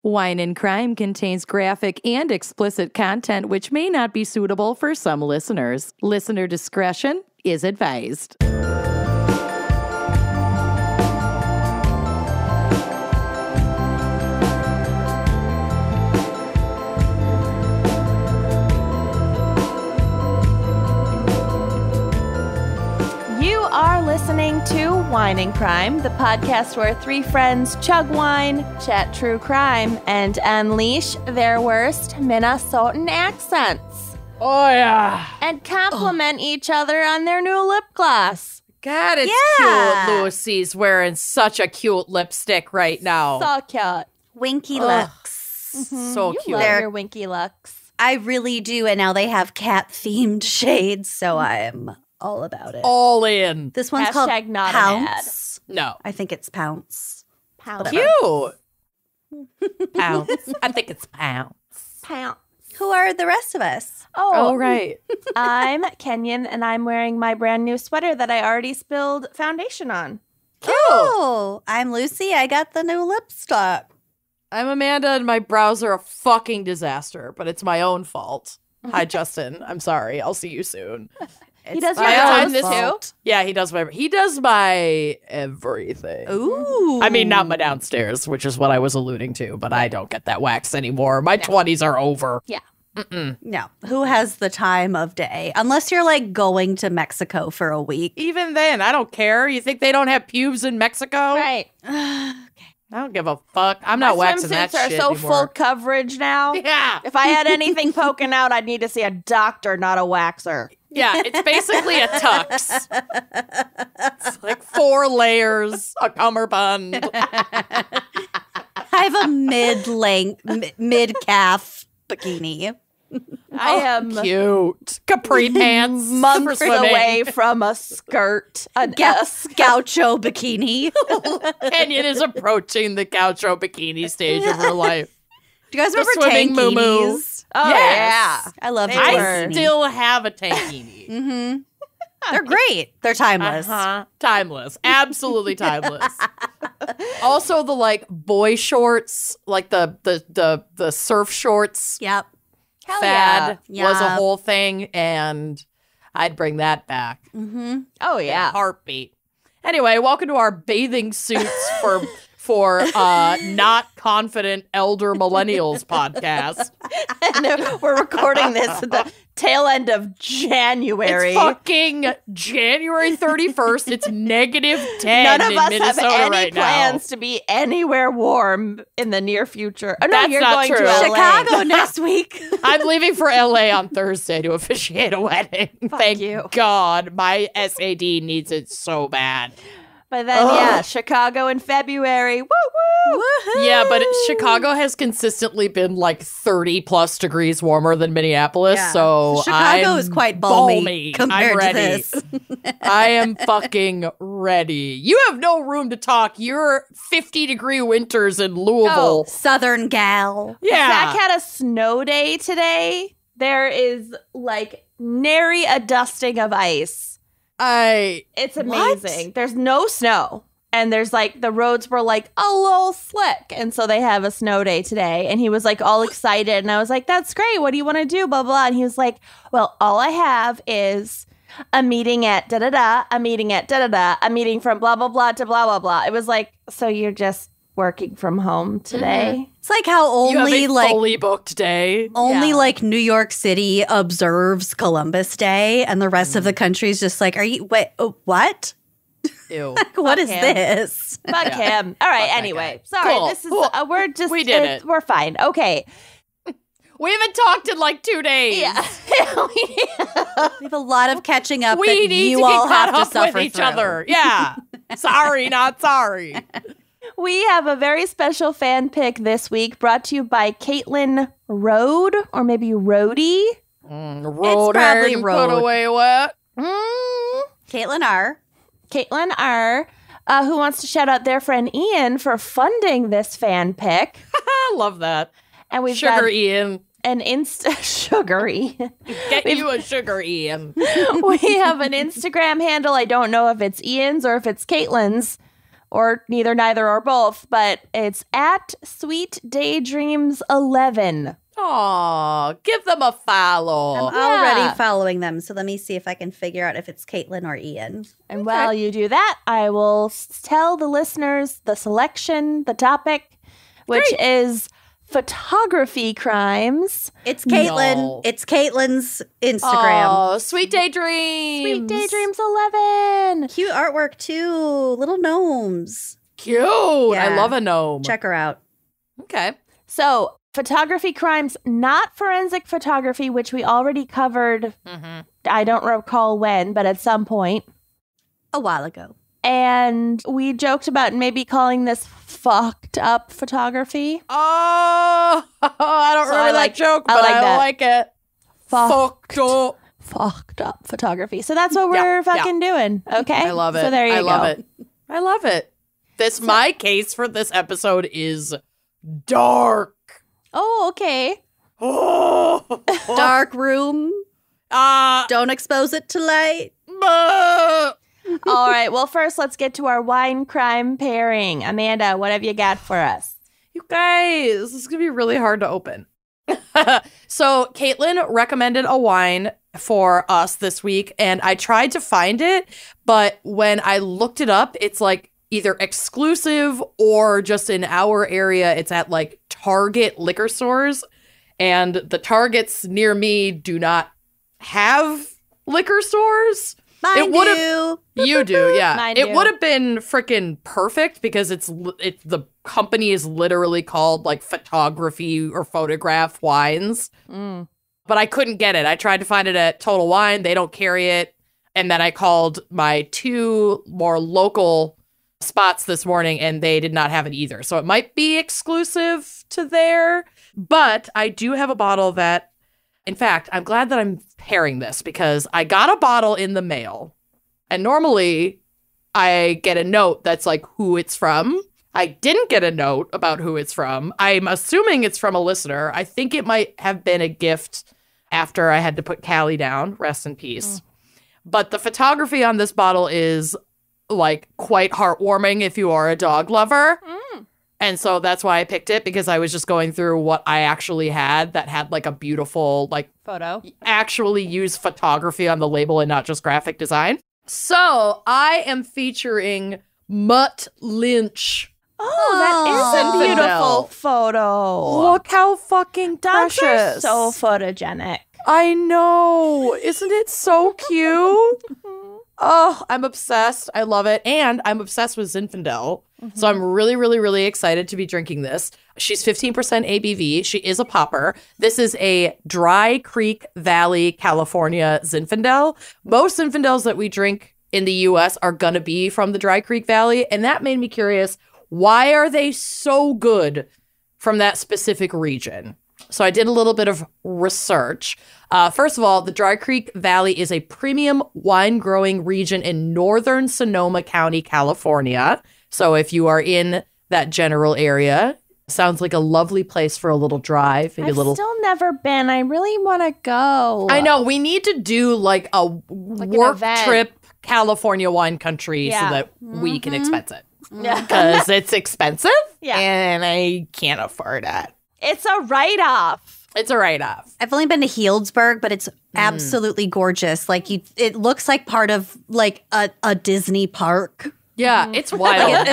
Wine and Crime contains graphic and explicit content which may not be suitable for some listeners. Listener discretion is advised. You are listening to Wine and Crime, the podcast where three friends chug wine, chat true crime, and unleash their worst Minnesotan accents. Oh, yeah. And compliment each other on their new lip gloss. God, it's cute. Lucy's wearing such a cute lipstick right now. So cute. Winky looks. Mm-hmm. So you cute. love your winky looks. I really do. And now they have cat-themed shades, so I'm all about it. All in. This one's Hashtag called not an Pounce. No. I think it's Pounce. Pounce. Cute. Pounce. I think it's Pounce. Pounce. Who are the rest of us? Oh, right. I'm Kenyon, and I'm wearing my brand new sweater that I already spilled foundation on. Oh, I'm Lucy. I got the new lipstick. I'm Amanda, and my brows are a fucking disaster, but it's my own fault. Hi, Justin. I'm sorry. I'll see you soon. He does my your own toes fault. too? Yeah, he does my everything. Ooh. I mean, not my downstairs, which is what I was alluding to, but I don't get that wax anymore. My 20s are over. Yeah. No. Who has the time of day? Unless you're like going to Mexico for a week. Even then, I don't care. You think they don't have pubes in Mexico? Right. I don't give a fuck. I'm not waxing that swimsuits are shit so anymore. full coverage now. Yeah. If I had anything poking out, I'd need to see a doctor, not a waxer. Yeah, it's basically a tux. It's like 4 layers, a cummerbund. I have a mid-calf bikini. I am Cute. Capri pants. months for swimming. away from a skirt. Gaucho bikini. Kenyon is approaching the gaucho bikini stage of her life. Do you guys The remember swimming moo-moo. tankinis? Oh, Yes. yeah. I love They I were. still have a tankini. Mm-hmm. They're great. They're timeless. Timeless. Absolutely timeless. Also the like boy shorts, like the surf shorts Yep. Hell fad yeah. was a Yeah. whole thing, and I'd bring that back. Mm-hmm. Oh, yeah. Heartbeat. Anyway, welcome to our bathing suits for not confident elder millennials podcast. And we're recording this at the tail end of January. It's fucking January 31st. It's -10 None of in us Minnesota have any right plans to be anywhere warm in the near future. Oh, no, That's you're not going true. to LA. Chicago next week. now. I'm leaving for LA on Thursday to officiate a wedding. Thank you. God. My SAD needs it so bad. But then, yeah, Chicago in February. Woo woo! Yeah, but Chicago has consistently been like 30 plus degrees warmer than Minneapolis, Yeah. so Chicago I'm is quite balmy compared I'm ready. to this. I am fucking ready. You have no room to talk. You're 50-degree winters in Louisville. Southern gal. Yeah. Zach had a snow day today. There is like nary a dusting of ice. It's amazing. What? There's no snow. And there's like the roads were like a little slick. And so they have a snow day today. And he was like all excited. And I was like, that's great. What do you want to do? Blah, blah. And he was like, well, all I have is a meeting at da-da-da, a meeting at da-da-da, a meeting from blah, blah, blah to blah, blah, blah. It was like, so you're just working from home today? It's like how You have only a like fully booked day. only Yeah. like New York City observes Columbus Day, and the rest of the country is just like, are you what? Ew. What is him. this? Fuck him. All right. Fuck that anyway, guy. sorry. Cool. This is Cool. we're just We did it. We're fine. Okay. We haven't talked in like 2 days. Yeah. We have a lot of catching up We that need you to all get caught have to up suffer with each through. other. Yeah. Sorry, not sorry. We have a very special fan pick this week brought to you by Caitlin Rode, or maybe Rhodey. Road probably put road. away what? Caitlin R. Caitlin R., who wants to shout out their friend Ian for funding this fan pick. I love that. And we've Sugar got Ian. an sugary. Get you a sugar Ian. We have an Instagram handle. I don't know if it's Ian's or if it's Caitlin's, or neither, neither, or both, but it's at Sweet Daydreams 11. Aw, give them a follow. I'm already following them, so let me see if I can figure out if it's Caitlin or Ian. And while you do that, I will tell the listeners the selection, the topic, which is photography crimes. It's Caitlin. No. It's Caitlin's Instagram. Oh, Sweet Daydreams. Sweet Daydreams 11. Cute artwork too. Little gnomes. Cute. Yeah. I love a gnome. Check her out. Okay. So, photography crimes, not forensic photography, which we already covered. I don't recall when, but at some point. A while ago. And we joked about maybe calling this fucked up photography. Oh, I don't remember that joke, but I like it. Fucked up. Fucked up photography. So that's what we're fucking doing. Okay. I love it. So there you go. I love it. My case for this episode is dark. Oh, okay. Oh. Dark room. Don't expose it to light. All right. Well, first, let's get to our wine crime pairing. Amanda, what have you got for us? You guys, this is going to be really hard to open. So Caitlin recommended a wine for us this week, and I tried to find it, but when I looked it up, it's like either exclusive or just in our area. It's at like Target liquor stores, and the Targets near me do not have liquor stores. Mine do. You do, yeah. Mine it do. would have been freaking perfect because it's the company is literally called like photography or photograph wines. But I couldn't get it. I tried to find it at Total Wine. They don't carry it. And then I called my 2 more local spots this morning and they did not have it either. So it might be exclusive to there. But I do have a bottle that, in fact, I'm glad that I'm pairing this because I got a bottle in the mail. And normally I get a note that's like who it's from. I didn't get a note about who it's from. I'm assuming it's from a listener. I think it might have been a gift after I had to put Callie down. Rest in peace. But the photography on this bottle is like quite heartwarming if you are a dog lover. And so that's why I picked it, because I was just going through what I actually had that had like a beautiful, like Photo. actually used photography on the label and not just graphic design. So I am featuring Mutt Lynch. Oh, that is a Zinfandel. beautiful photo. Look how fucking Dogs are precious. so photogenic. I know. Isn't it so cute? Oh, I'm obsessed. I love it. And I'm obsessed with Zinfandel. So I'm really, really, really excited to be drinking this. She's 15% ABV. She is a popper. This is a Dry Creek Valley, California Zinfandel. Most Zinfandels that we drink in the U.S. are going to be from the Dry Creek Valley. And that made me curious, why are they so good from that specific region? So I did a little bit of research. First of all, the Dry Creek Valley is a premium wine growing region in northern Sonoma County, California. So if you are in that general area, sounds like a lovely place for a little drive. Maybe I've a little. still never been. I really want to go. I know. We need to do like a work event. trip, California wine country, Yeah. so that we can expense it. Yeah. Because it's expensive. Yeah. And I can't afford it. It's a write-off. It's a write-off. I've only been to Healdsburg, but it's absolutely gorgeous. Like it looks like part of like a Disney park. Yeah, it's wild.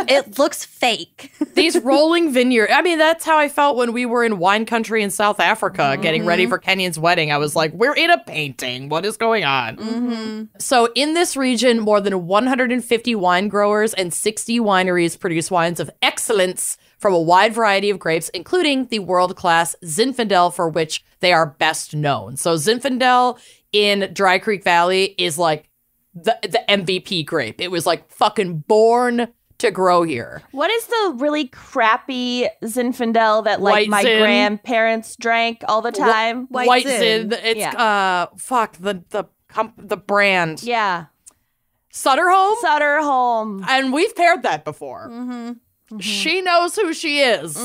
It looks fake. These rolling vineyard. I mean, that's how I felt when we were in wine country in South Africa getting ready for Kenyon's wedding. I was like, we're in a painting. What is going on? So in this region, more than 150 wine growers and 60 wineries produce wines of excellence from a wide variety of grapes, including the world-class Zinfandel, for which they are best known. So Zinfandel in Dry Creek Valley is like the MVP grape. It was like fucking born to grow here. What is the really crappy Zinfandel that like White my Zin. grandparents drank all the time? White Zin. It's the brand. Yeah. Sutter Home. Sutter Home. And we've paired that before. She knows who she is.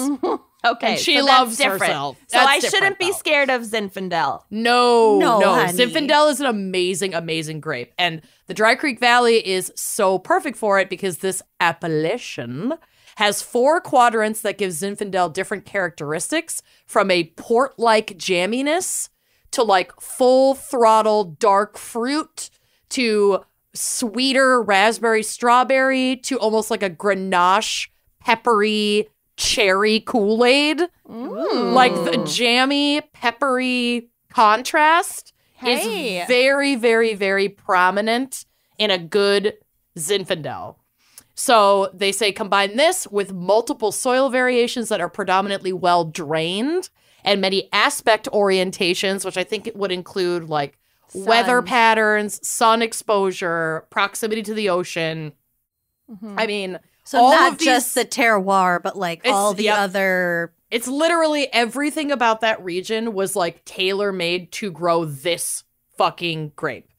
Okay, And she so loves that's different. herself. So That's I different, shouldn't be though. scared of Zinfandel. No. honey. Zinfandel is an amazing, amazing grape. And the Dry Creek Valley is so perfect for it because this appellation has 4 quadrants that give Zinfandel different characteristics, from a port-like jamminess to like full throttle dark fruit to sweeter raspberry strawberry to almost like a Grenache peppery cherry Kool-Aid. Like the jammy peppery contrast is very, very, very prominent in a good Zinfandel. So they say combine this with multiple soil variations that are predominantly well drained and many aspect orientations, which I think it would include like weather patterns, sun exposure, proximity to the ocean. I mean, So all not of these, just the terroir, but like all the yep. other. it's literally everything about that region was like tailor made to grow this fucking grape.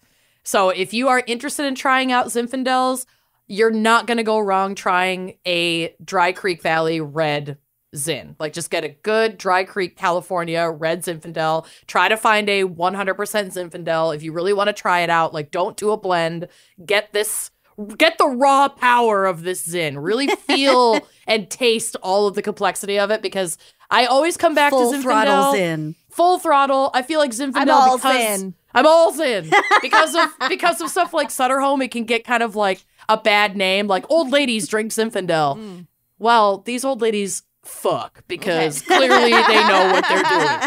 So if you are interested in trying out Zinfandels, you're not going to go wrong trying a Dry Creek Valley red Zin. Like, just get a good Dry Creek, California red Zinfandel. Try to find a 100% Zinfandel. If you really want to try it out, like, don't do a blend. Get the raw power of this Zin. Really feel and taste all of the complexity of it, because I always come back Full to Zinfandel. throttle Zin. Full throttle. I feel like Zinfandel I'm all because Zin. I'm all Zin. because of stuff like Sutter Home, it can get kind of like a bad name, like old ladies drink Zinfandel. Well, these old ladies fuck because clearly they know what they're doing.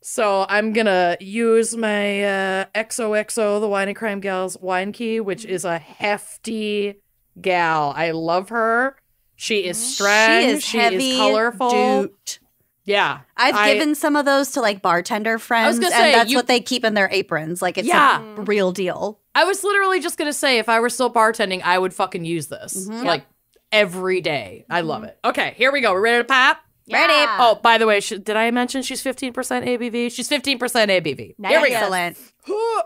So I'm gonna use my XOXO, the Wine and Crime Gals wine key, which is a hefty gal. I love her. She is strong. She is colorful. Doot. Yeah. I've given some of those to like bartender friends, gonna and say, that's what they keep in their aprons. Like, it's a real deal. I was literally just gonna say, if I were still bartending, I would fucking use this like every day. I love it. Okay, here we go. We're ready to pop? Ready? Oh, by the way, did I mention she's 15% ABV? She's 15% ABV. Here we go. Excellent. Oh,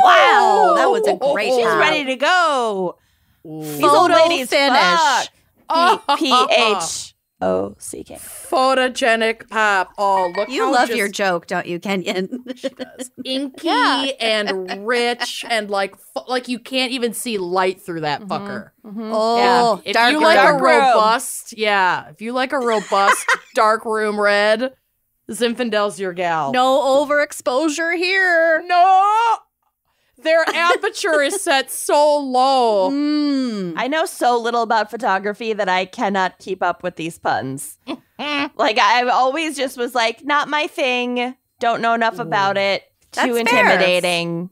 Wow, that was a great she's pop. ready to go. These old Photo ladies finish. PHOCK. Photogenic pop. Oh, look You how love just your joke, don't you, Kenyon? She does. Inky and rich and like you can't even see light through that fucker. Oh, If dark you like room. a robust, if you like a robust dark room red, Zinfandel's your gal. No overexposure here. No! Their aperture is set so low. I know so little about photography that I cannot keep up with these puns. Like, I always just was like, not my thing. Don't know enough about it. That's Too fair. intimidating.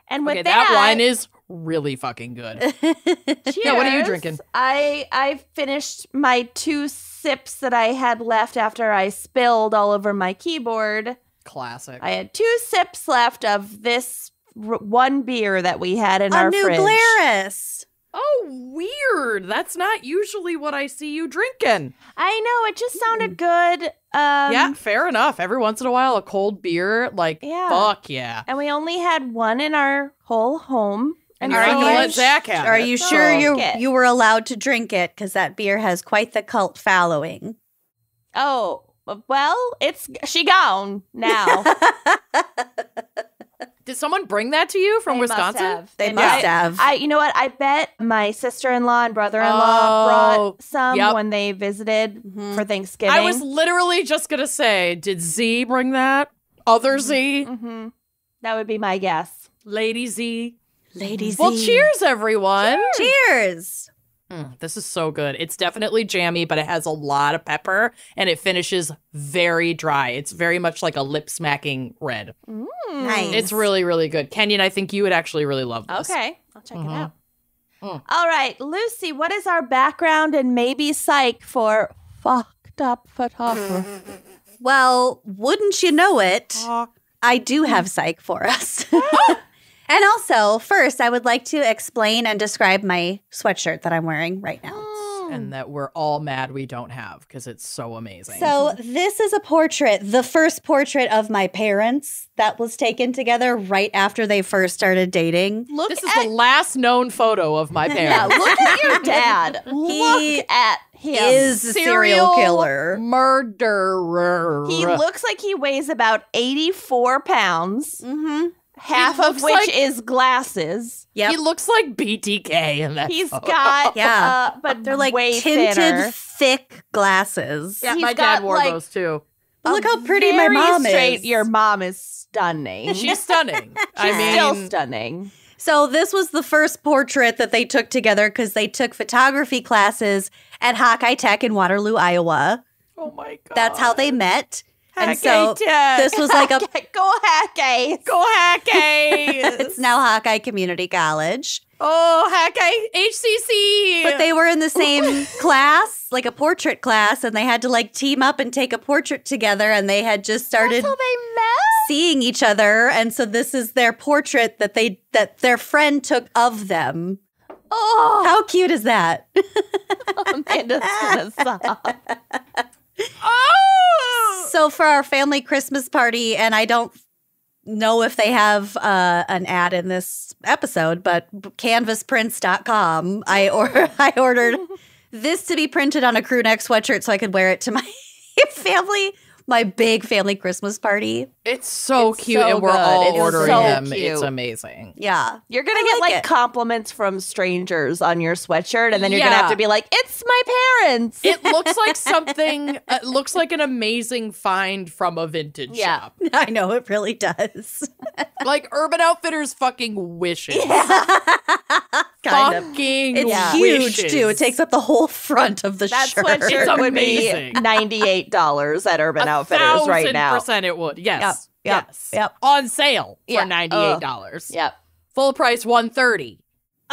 And with that wine is really fucking good. Yeah, what are you cheers. drinking? I finished my 2 sips that I had left after I spilled all over my keyboard. Classic. I had 2 sips left of this one beer that we had in our New fridge. Glarus. Oh, weird. That's not usually what I see you drinking. I know, it just sounded good. Yeah, fair enough. Every once in a while, a cold beer, like, fuck yeah. And we only had one in our whole home. And you're not going to let Zach have Are it. you So- sure Okay. you were allowed to drink it? Because that beer has quite the cult following. Oh, well, she gone now. Did someone bring that to you from They must Wisconsin? have. They And must have. You know what? I bet my sister-in-law and brother-in-law brought some yep. when they visited for Thanksgiving. I was literally just going to say, did Z bring that? Other Z? That would be my guess. Lady Z? Lady Z. Well, cheers, everyone. Cheers. This is so good. It's definitely jammy, but it has a lot of pepper, and it finishes very dry. It's very much like a lip-smacking red. Nice. It's really, really good. Kenyon, I think you would actually really love this. Okay, I'll check it out. All right, Lucy, what is our background and maybe psych for fucked up photography? Well, wouldn't you know it, I do have psych for us. And also, first, I would like to explain and describe my sweatshirt that I'm wearing right now. And that we're all mad we don't have because it's so amazing. So this is a portrait, the first portrait of my parents that was taken together right after they first started dating. This is the last known photo of my parents. Look at your dad. Look at is the serial killer. Murderer. He looks like he weighs about 84 pounds. Mm-hmm. Half He of looks which like- is glasses. Yep. He looks like BTK in that He's photo. got, Yeah. but They're like way tinted, thinner. thick glasses. Yeah, He's my got, dad wore like, those too. Look how pretty my Very mom straight. is. Your mom is stunning. She's stunning. I mean, still stunning. So this was the first portrait that they took together because they took photography classes at Hawkeye Tech in Waterloo, Iowa. oh my god, That's how they met. And Hawkeye so Tech. this was like a Go Hawkeye. Go Hawkeye. it's now Hawkeye Community College. Oh, Hawkeye HCC. But they were in the same class, like a portrait class, and they had to like team up and take a portrait together, and they had just started That's how they met? seeing each other. And so this is their portrait that their friend took of them. Oh, How cute is that? Amanda's gonna sob. Oh. So for our family Christmas party, and I don't know if they have an ad in this episode, but canvasprints.com, I ordered this to be printed on a crew neck sweatshirt so I could wear it to my my big family Christmas party. It's so It's cute, so and we're good. all It's ordering so them. cute. It's amazing. Yeah. You're gonna I get like like it. compliments from strangers on your sweatshirt, and then you're gonna have Yeah. to be like, "It's my parents." It looks like something. It looks like an amazing find from a vintage Yeah. shop. I know it really does. Like Urban Outfitters fucking wishes. Kind of. Fucking It's huge wishes. too. It takes up the whole front of the That shirt. sweatshirt It's would be amazing. $98 at Urban Outfitters right now. 1,000% it would. Yes. Yep, Yes. yep. On sale Yeah. for $98. Yep. Full price $130.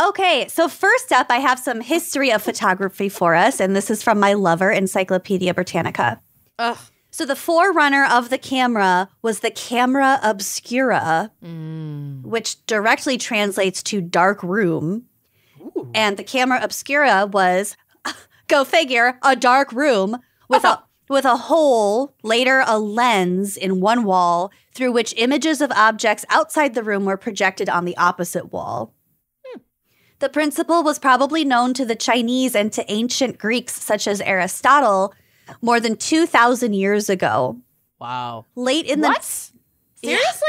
Okay, so first up, I have some history of photography for us, and this is from my lover, Encyclopedia Britannica. Ugh. So the forerunner of the camera was the camera obscura, which directly translates to dark room. Ooh. And the camera obscura was, go figure, a dark room with a hole, later a lens in one wall through which images of objects outside the room were projected on the opposite wall. The principle was probably known to the Chinese and to ancient Greeks such as Aristotle more than 2,000 years ago. Wow. Late in What? the Seriously?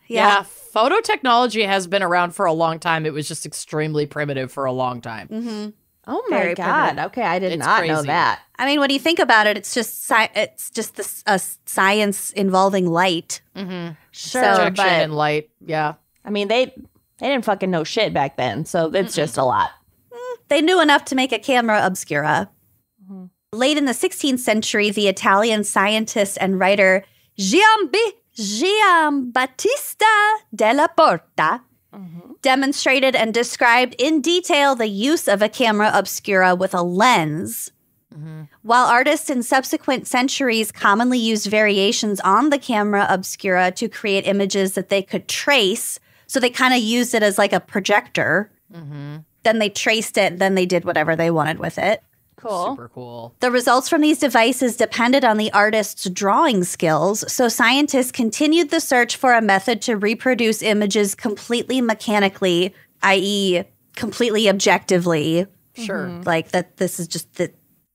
Yeah. Photo technology has been around for a long time. It was just extremely primitive for a long time. Mm-hmm. Oh my Very god! primitive. Okay, I did It's not know crazy. that. I mean, when you think about it, it's just a science involving light. Mm-hmm. Sure, Projection but and light. Yeah. I mean they didn't fucking know shit back then, so it's just a lot. They knew enough to make a camera obscura. Mhm. Late in the 16th century, the Italian scientist and writer Giambattista della Porta demonstrated and described in detail the use of a camera obscura with a lens. While artists in subsequent centuries commonly used variations on the camera obscura to create images that they could trace, so they kind of used it as like a projector. Then they traced it, then they did whatever they wanted with it. Cool. Super cool. The results from these devices depended on the artist's drawing skills, so scientists continued the search for a method to reproduce images completely mechanically, i.e., completely objectively. Sure. Like that, this is just the.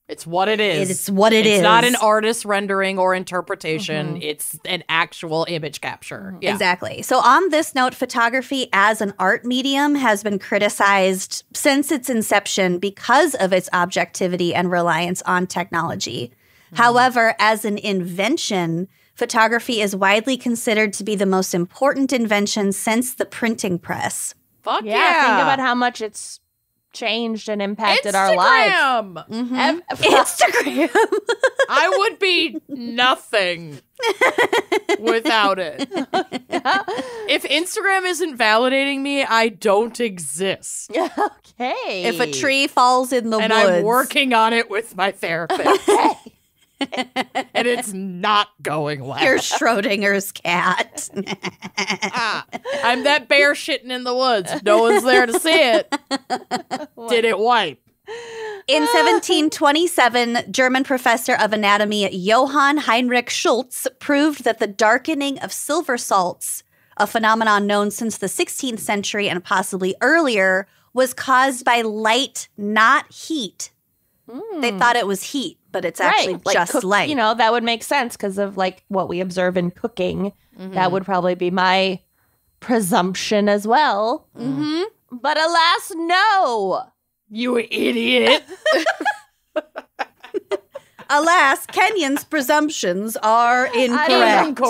It's what it is. It's what it It's is. not an artist rendering or interpretation. It's an actual image capture. Yeah. Exactly. So, on this note, photography as an art medium has been criticized since its inception because of its objectivity and reliance on technology. However, as an invention, photography is widely considered to be the most important invention since the printing press. Fuck Yeah, yeah. think about how much it's changed and impacted our lives. Instagram. Instagram. I would be nothing without it. If Instagram isn't validating me, I don't exist. Okay. If a tree falls in the And woods. I'm working on it with my therapist. And it's not going well. You're Schrodinger's cat. I'm that bear shitting in the woods. No one's there to see it. Did it wipe? In 1727, German professor of anatomy Johann Heinrich Schultz proved that the darkening of silver salts, a phenomenon known since the 16th century and possibly earlier, was caused by light, not heat. They thought it was heat, but it's actually just light. You know, that would make sense because of like what we observe in cooking. That would probably be my presumption as well. But alas, no. You idiot. Alas, Kenyon's presumptions are incorrect.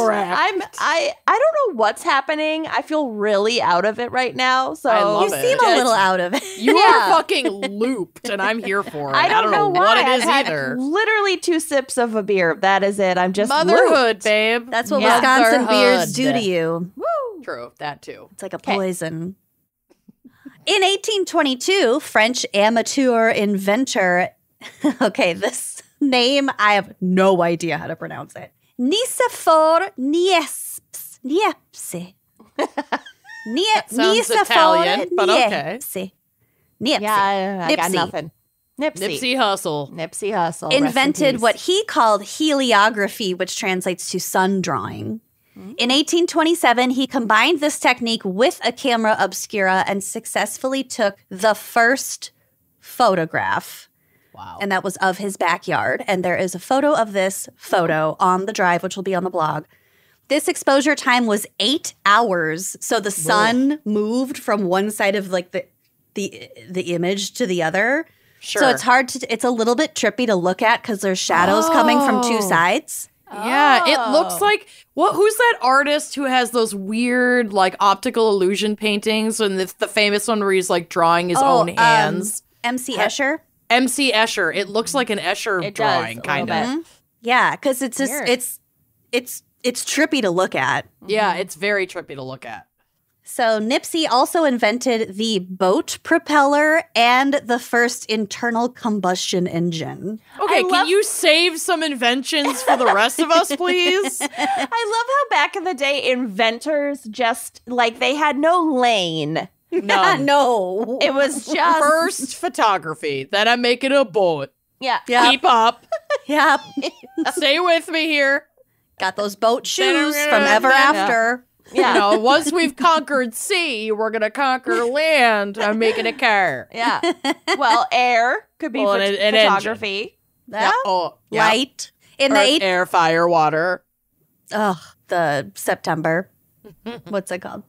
I don't know what's happening. I feel really out of it right now. So I love You it. seem a little out of it. You are fucking looped, and I'm here for it. I don't know why. what it is I've had either. literally 2 sips of a beer. That is it. I'm just Motherhood, looped. babe. That's what Wisconsin beers do to Motherhood. you. True, that too. It's like a poison. In 1822, French amateur inventor, okay, this name, I have no idea how to pronounce it. Nicephore Niepce. Sounds Italian, but okay. Niepce. Yeah, I got Nipsey. nothing. Nipsey Hussle. Nipsey Hussle. Rest in Invented peace. what he called heliography, which translates to sun drawing. In 1827, he combined this technique with a camera obscura and successfully took the first photograph. Wow. And that was of his backyard. And there is a photo of this photo on the drive, which will be on the blog. This exposure time was 8 hours. So the sun moved from one side of like the image to the other. Sure. So it's hard to, it's a little bit trippy to look at because there's shadows coming from 2 sides. Yeah, it looks like who's that artist who has those weird like optical illusion paintings, and it's the famous one where he's like drawing his own hands. MC Escher. MC Escher. It looks like an Escher It drawing, does, a kind little of. bit. Yeah, because it's just Weird. it's trippy to look at. Yeah, it's very trippy to look at. So Nipsey also invented the boat propeller and the first internal combustion engine. Okay, love- can you save some inventions for the rest of us, please? I love how back in the day, inventors just like they had no lane. None. No. It was just First photography, then I'm making a boat. yeah. Yep. Keep up. Yep. Stay with me here. Got those boat shoes from ever after. Yeah. You know, once we've conquered sea, we're gonna conquer land. I'm making a car. Yeah. Well, air could be Well, an photography. Yeah. Oh, yeah. Light. In the Earth, air, fire, water. the September. What's it called?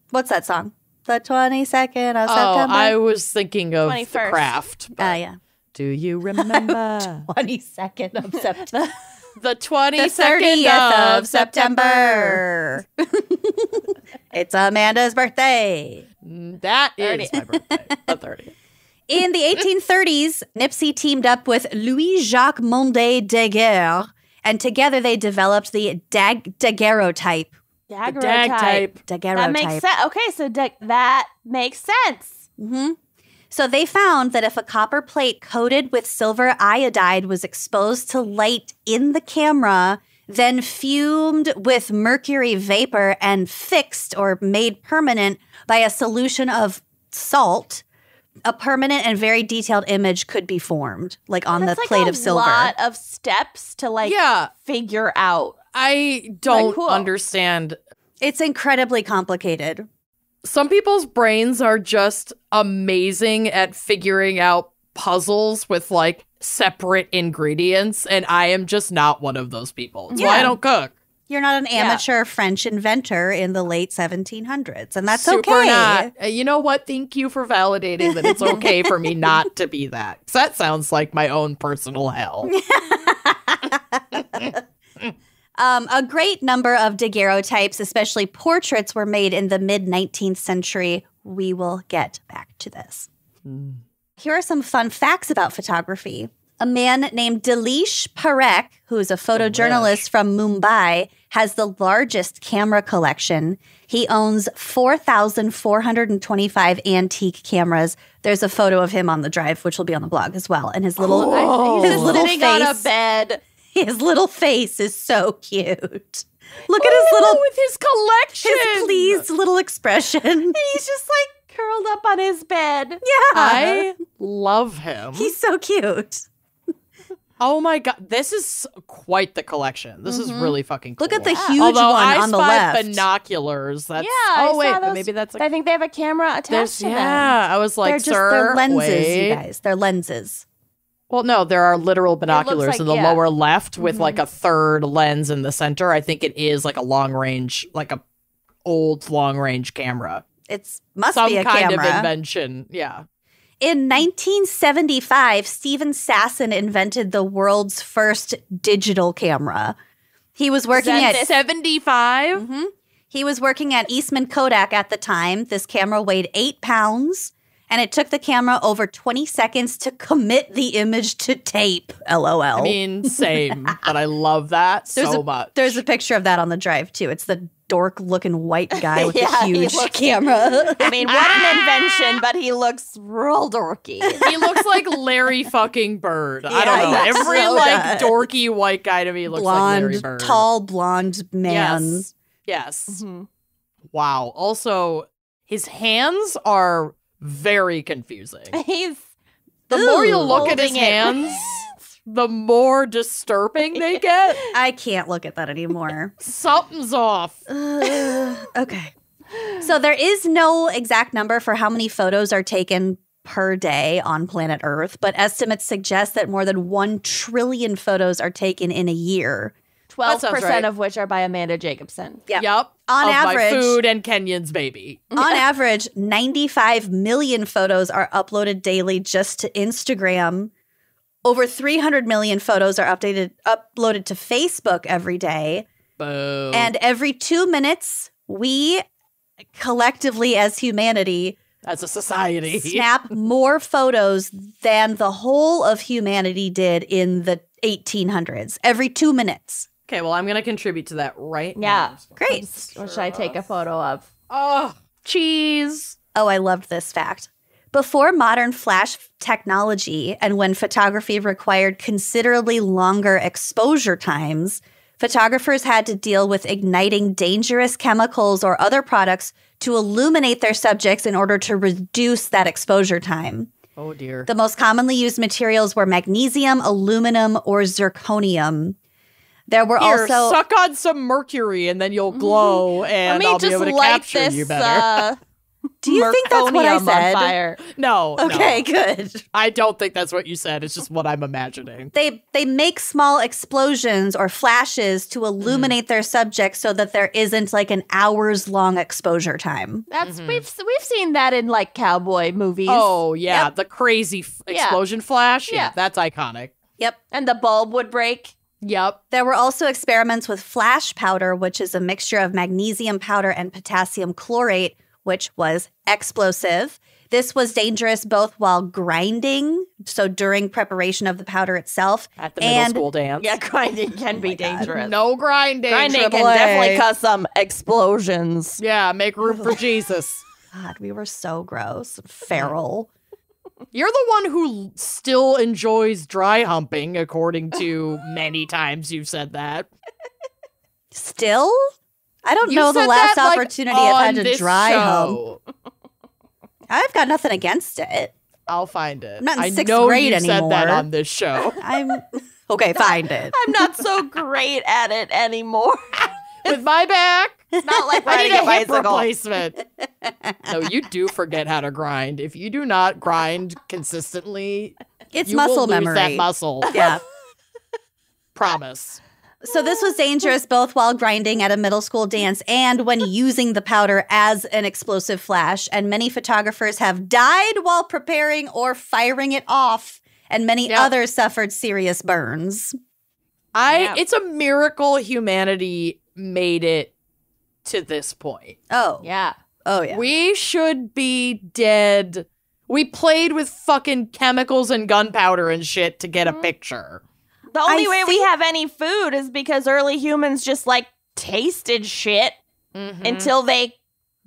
What's that song? The 22nd of Oh, September. I was thinking of 21st. The Craft. Yeah. Do you remember 22nd of September. the The 22nd 30th of September? It's Amanda's birthday. That is my birthday. The 30th. In the 1830s, Nipsey teamed up with Louis-Jacques Monde Daguerre, and together they developed the daguerreotype. Daguerreotype. Daguerreotype. That makes sense. Okay, so that makes sense. So they found that if a copper plate coated with silver iodide was exposed to light in the camera, then fumed with mercury vapor and fixed or made permanent by a solution of salt, a permanent and very detailed image could be formed, like on That's the like plate of silver. a lot of steps to figure out. I don't cool. understand. It's incredibly complicated. Some people's brains are just amazing at figuring out puzzles with like separate ingredients, and I am just not one of those people. That's why I don't cook. You're not an amateur French inventor in the late 1700s, and that's Super okay. not. You know what? Thank you for validating that it's okay for me not to be that. 'Cause that sounds like my own personal hell. A great number of daguerreotypes, especially portraits, were made in the mid-19th century. We will get back to this. Here are some fun facts about photography. A man named Dileesh Parekh, who is a photojournalist from Mumbai, has the largest camera collection. He owns 4,425 antique cameras. There's a photo of him on the drive, which will be on the blog as well. And his little, his little Sitting face, on a bed. his little face is so cute. Look at his little, with his collection. his pleased little expression. He's just like curled up on his bed. Yeah, I love him. he's so cute. Oh my god, this is quite the collection. This is really fucking cool. Look at the huge Although one I on the spied left. binoculars. That's, I oh wait, saw but those. maybe that's. I think they have a camera attached to them. Yeah, I was like, They're just sir, they're lenses, wait. you guys. They're lenses. Well, no, there are literal binoculars like- in the yeah. lower left with like a third lens in the center. I think it is like a long range, like a old long range camera. Must Some be a kind camera. of invention. Yeah. In 1975, Steven Sasson invented the world's first digital camera. He was working at 75. He was working at Eastman Kodak at the time. This camera weighed 8 pounds, and it took the camera over 20 seconds to commit the image to tape. LOL. I mean, same, but I love that so much. There's a picture of that on the drive, too. It's the dork-looking white guy with Yeah, the he huge looks- camera. I mean, what an invention, but he looks real dorky. He looks like Larry fucking Bird. I don't know. Yeah, he Every so like does. dorky white guy to me looks like Larry Blonde, Bird. tall, blonde man. Yes. Wow. Also, his hands are very confusing. He's The more you look at his holding it. hands, the more disturbing they get. I can't look at that anymore. Something's off. Okay. So there is no exact number for how many photos are taken per day on planet Earth, but estimates suggest that more than 1 trillion photos are taken in a year. 12% right. of which are by Amanda Jacobson. Yep. Yep. On of average- my food and Kenyon's baby. On average, 95 million photos are uploaded daily just to Instagram. Over 300 million photos are uploaded to Facebook every day. Boom. And every 2 minutes, we collectively as humanity As a society. snap more photos than the whole of humanity did in the 1800s. Every 2 minutes. Okay, well, I'm going to contribute to that right Yeah. now. Great. What should I take a photo of? Oh, cheese. Oh, I loved this fact. Before modern flash technology and when photography required considerably longer exposure times, photographers had to deal with igniting dangerous chemicals or other products to illuminate their subjects in order to reduce that exposure time. Oh, dear. The most commonly used materials were magnesium, aluminum, or zirconium. There were Here, also suck on some mercury and then you'll glow and Let me I'll be just able to light capture this. you better. Do you think that's what I Merconium said? On fire. No. Okay, no. good. I don't think that's what you said. It's just what I'm imagining. They make small explosions or flashes to illuminate their subjects so that there isn't like an hours long exposure time. That's we've seen that in like cowboy movies. Oh, yeah. The crazy explosion flash. Yeah, Yeah. that's iconic. Yep. And the bulb would break. Yep. There were also experiments with flash powder, which is a mixture of magnesium powder and potassium chlorate, which was explosive. This was dangerous both while grinding, so during preparation of the powder itself, At the middle and school dance. Yeah, grinding can be dangerous. No grinding. Grinding can Triple A. definitely cause some explosions. Yeah, make room for Jesus. God, we were so gross, feral. You're the one who still enjoys dry humping, according to many times you've said that. Still? I don't You know the said last that, like, opportunity I've on had to this dry hump. show. I've got nothing against it. I'll find it. I'm not in I sixth know grade you said that anymore. on this show. I'm okay, find it. I'm not so great at it anymore. With my back, It's not like I need riding a a hip bicycle. replacement. No, you do forget how to grind. If you do not grind consistently, It's you muscle will lose memory. that muscle. Yeah. Promise. So this was dangerous both while grinding at a middle school dance and when using the powder as an explosive flash. And many photographers have died while preparing or firing it off. And many Yep. others suffered serious burns. Yeah. It's a miracle humanity made it to this point. Oh. Yeah. Oh, yeah. We should be dead. We played with fucking chemicals and gunpowder and shit to get a picture. The only I way we think- have any food is because early humans just like tasted shit until they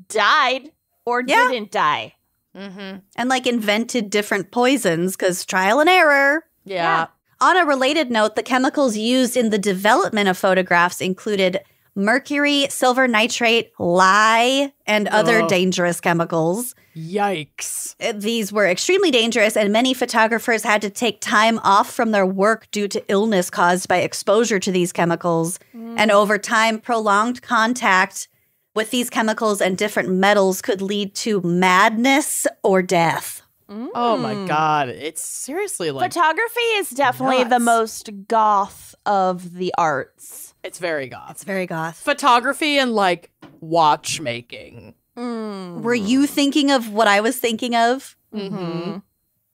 died or Yeah. didn't die. And like invented different poisons because trial and error. Yeah. On a related note, the chemicals used in the development of photographs included mercury, silver nitrate, lye, and other Ugh. dangerous chemicals. Yikes. These were extremely dangerous, and many photographers had to take time off from their work due to illness caused by exposure to these chemicals. And over time, prolonged contact with these chemicals and different metals could lead to madness or death. Oh my God. It's seriously like, Photography is definitely the nuts. most goth of the arts. it's very goth. It's very goth. Photography and like watchmaking. Were you thinking of what I was thinking of? Mm-hmm.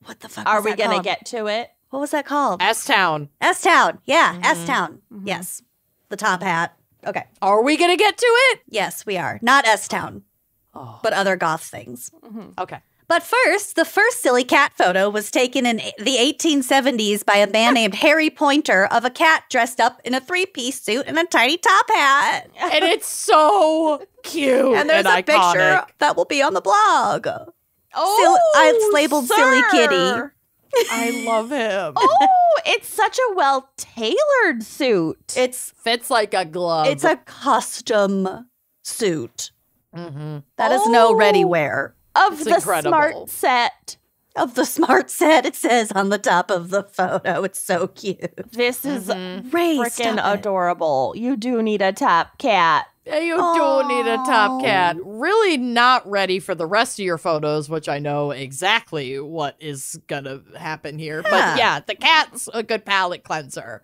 What the fuck Are was we that going to called? get to it? What was that called? S-Town. S-Town. Yeah, S-Town. Yes. The top hat. Okay. Are we going to get to it? Yes, we are. Not S-Town, but other goth things. Okay. But first, the first silly cat photo was taken in the 1870s by a man named Harry Pointer of a cat dressed up in a three-piece suit and a tiny top hat. And it's so cute. And there's a iconic. picture that will be on the blog. Oh, I've labeled Silly Kitty. I love him. Oh, it's such a well-tailored suit. It's Fits like a glove. It's a custom suit. That is no ready wear. Of It's the incredible. smart set. Of the smart set, it says on the top of the photo. It's so cute. This is Ray, freaking stop it. adorable. You do need a top cat. Yeah, you do need a top cat. Really not ready for the rest of your photos, which I know exactly what is going to happen here. But yeah, the cat's a good palate cleanser.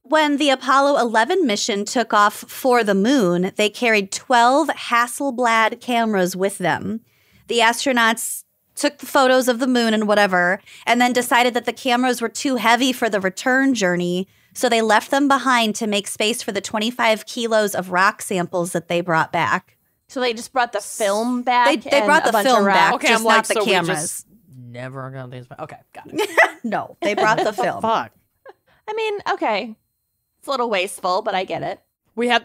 When the Apollo 11 mission took off for the moon, they carried 12 Hasselblad cameras with them. The astronauts took the photos of the moon and whatever, and then decided that the cameras were too heavy for the return journey, so they left them behind to make space for the 25 kilos of rock samples that they brought back. So they just brought the film back. They and brought a the bunch film of rocks. back. Okay, just I'm like, not the so cameras. we just never gonna these. Okay, got it. No, they brought the film. Fuck. I mean, okay. It's a little wasteful, but I get it.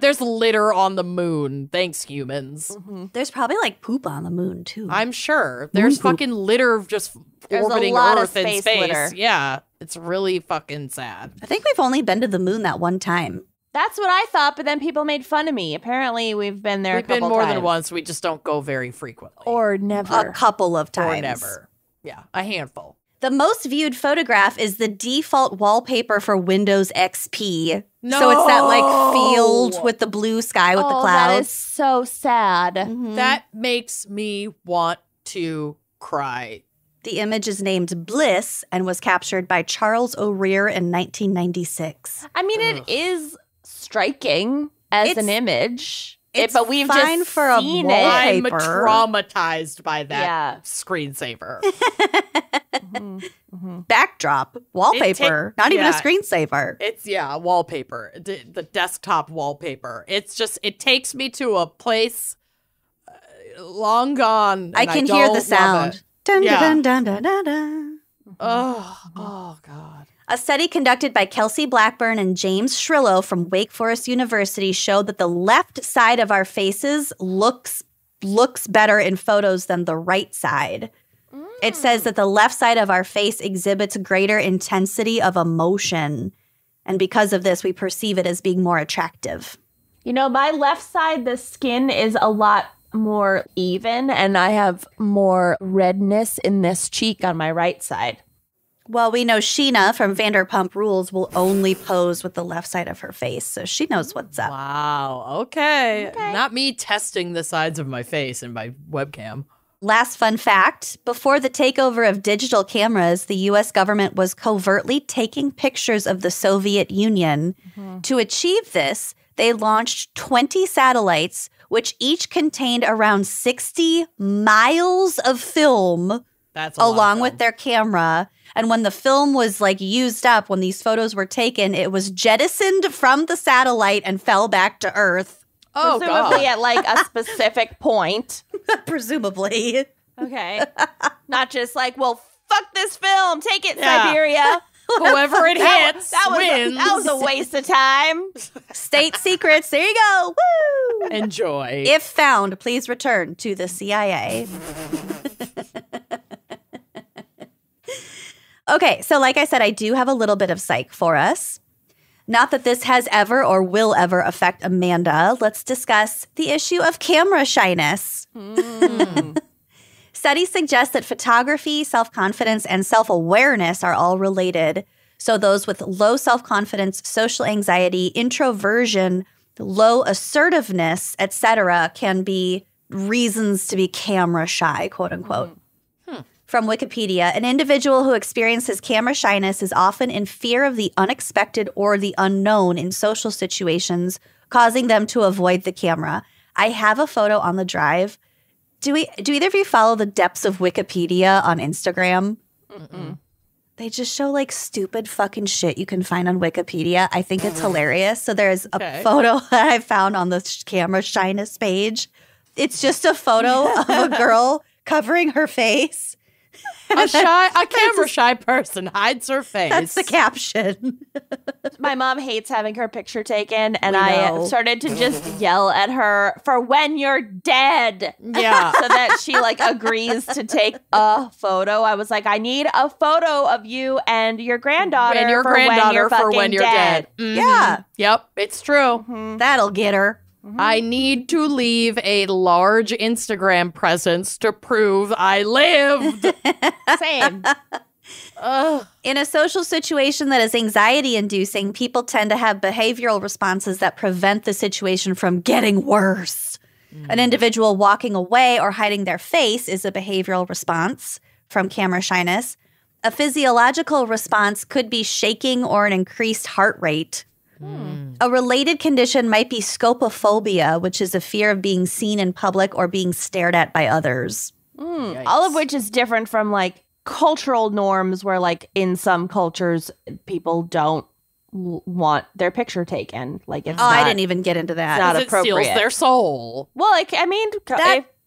There's litter on the moon. Thanks, humans. There's probably like poop on the moon too. I'm sure. There's poop. fucking litter just There's a orbiting lot of Earth in space space. litter. Yeah, it's really fucking sad. I think we've only been to the moon that one time. That's what I thought, but then people made fun of me. Apparently, we've been there We've a been couple more times. than once. We just don't go very frequently. Or never. A couple of times. Or never. Yeah, a handful. The most viewed photograph is the default wallpaper for Windows XP. So it's that like field with the blue sky with the that clouds. is so sad. That makes me want to cry. The image is named Bliss and was captured by Charles O'Rear in 1996. I mean, it is striking as It's- an image. it's but we've fine just for a seen wall. it. I'm Paper. traumatized by that Yeah. screensaver. Backdrop, wallpaper, not even a yeah. screensaver. It's wallpaper, the desktop wallpaper. It's just it takes me to a place long gone. I and can don't hear the love sound. it. Dun, Yeah. dun, dun, dun, dun, dun. Oh God. A study conducted by Kelsey Blackburn and James Shrillo from Wake Forest University showed that the left side of our faces looks better in photos than the right side. It says that the left side of our face exhibits greater intensity of emotion. And because of this, we perceive it as being more attractive. You know, my left side, the skin is a lot more even, and I have more redness in this cheek on my right side. Well, we know Sheena from Vanderpump Rules will only pose with the left side of her face, so she knows what's up. Wow. Okay. Not me testing the sides of my face in my webcam. Last fun fact, before the takeover of digital cameras, the U.S. government was covertly taking pictures of the Soviet Union. To achieve this, they launched 20 satellites, which each contained around 60 miles of film That's a lot of along film. with their camera. And when the film was like used up, when these photos were taken, it was jettisoned from the satellite and fell back to Earth. Oh Presumably God. at like a specific point. Presumably. Okay. Not just like, well, fuck this film. Take it, Yeah. Siberia. Whoever it hits wins. That was a waste of time. State secrets. There you go. Woo! Enjoy. If found, please return to the CIA. Okay, so like I said, I do have a little bit of psych for us. Not that this has ever or will ever affect Amanda. Let's discuss the issue of camera shyness. Studies suggest that photography, self-confidence, and self-awareness are all related. So those with low self-confidence, social anxiety, introversion, low assertiveness, etc., can be reasons to be camera shy, quote unquote. From Wikipedia, an individual who experiences camera shyness is often in fear of the unexpected or the unknown in social situations, causing them to avoid the camera. I have a photo on the drive. Do either of you follow the depths of Wikipedia on Instagram? Mm-mm. They just show like stupid fucking shit you can find on Wikipedia. I think it's hilarious. So there's a photo that I found on the camera shyness page. It's just a photo of a girl covering her face. A camera shy person hides her face. That's the caption. My mom hates having her picture taken, and I started to just yell at her for when you're dead. Yeah. So that she like agrees to take a photo. I was like, I need a photo of you and your granddaughter for when you're dead. Mm-hmm. Yeah. Yep, it's true. Mm-hmm. That'll get her. Mm-hmm. I need to leave a large Instagram presence to prove I lived. Same. In a social situation that is anxiety-inducing, people tend to have behavioral responses that prevent the situation from getting worse. An individual walking away or hiding their face is a behavioral response from camera shyness. A physiological response could be shaking or an increased heart rate. A related condition might be scopophobia, which is a fear of being seen in public or being stared at by others. All of which is different from like cultural norms where like in some cultures people don't want their picture taken. Like it's I didn't even get into that. not It appropriate. steals their soul. Well, like I mean,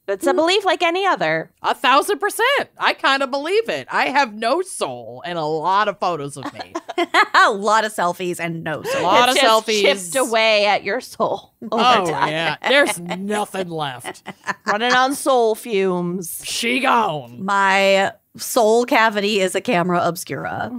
it's a belief like any other. 1,000%. I kind of believe it. I have no soul and a lot of photos of me. A lot of selfies and no soul. A lot It's of just selfies. chipped away at your soul. Oh, yeah. There's nothing left. Running on soul fumes. She gone. My soul cavity is a camera obscura,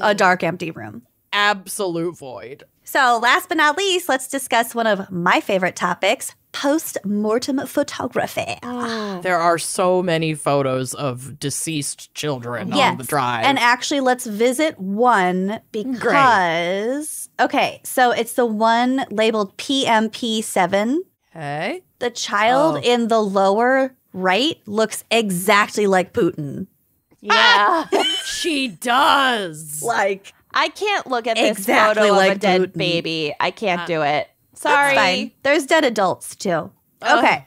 a dark, empty room. Absolute void. So last but not least, let's discuss one of my favorite topics, post-mortem photography. There are so many photos of deceased children on the drive. And actually, let's visit one because, okay, so it's the one labeled PMP7. Okay. The child in the lower right looks exactly like Putin. Yeah. She does. Like, I can't look at this Exactly photo like of a dead Putin. baby. I can't do it. Sorry. that's fine. There's dead adults too. Okay.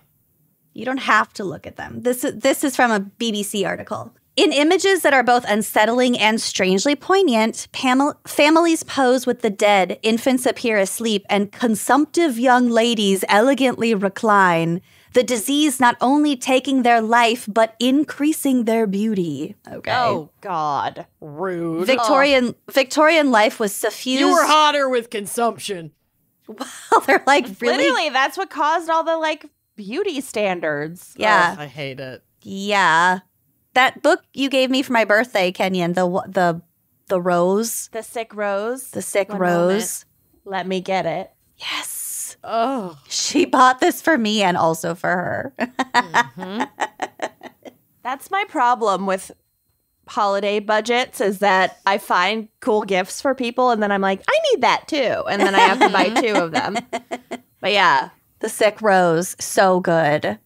You don't have to look at them. This is from a BBC article. In images that are both unsettling and strangely poignant, families pose with the dead, infants appear asleep, and consumptive young ladies elegantly recline. The disease not only taking their life, but increasing their beauty. Okay. Oh, God. Rude. Victorian life was suffused. You were hotter with consumption. Well, they're like really. Literally, that's what caused all the, like, beauty standards. Yeah. Oh, I hate it. Yeah. That book you gave me for my birthday, Kenyon, the rose. The Sick Rose. The Sick One Rose. Let me get it. Yes. Oh. She bought this for me and also for her. That's my problem with holiday budgets is that I find cool gifts for people and then I'm like, I need that too. And then I have to buy two of them. But yeah. The Sick Rose. So good.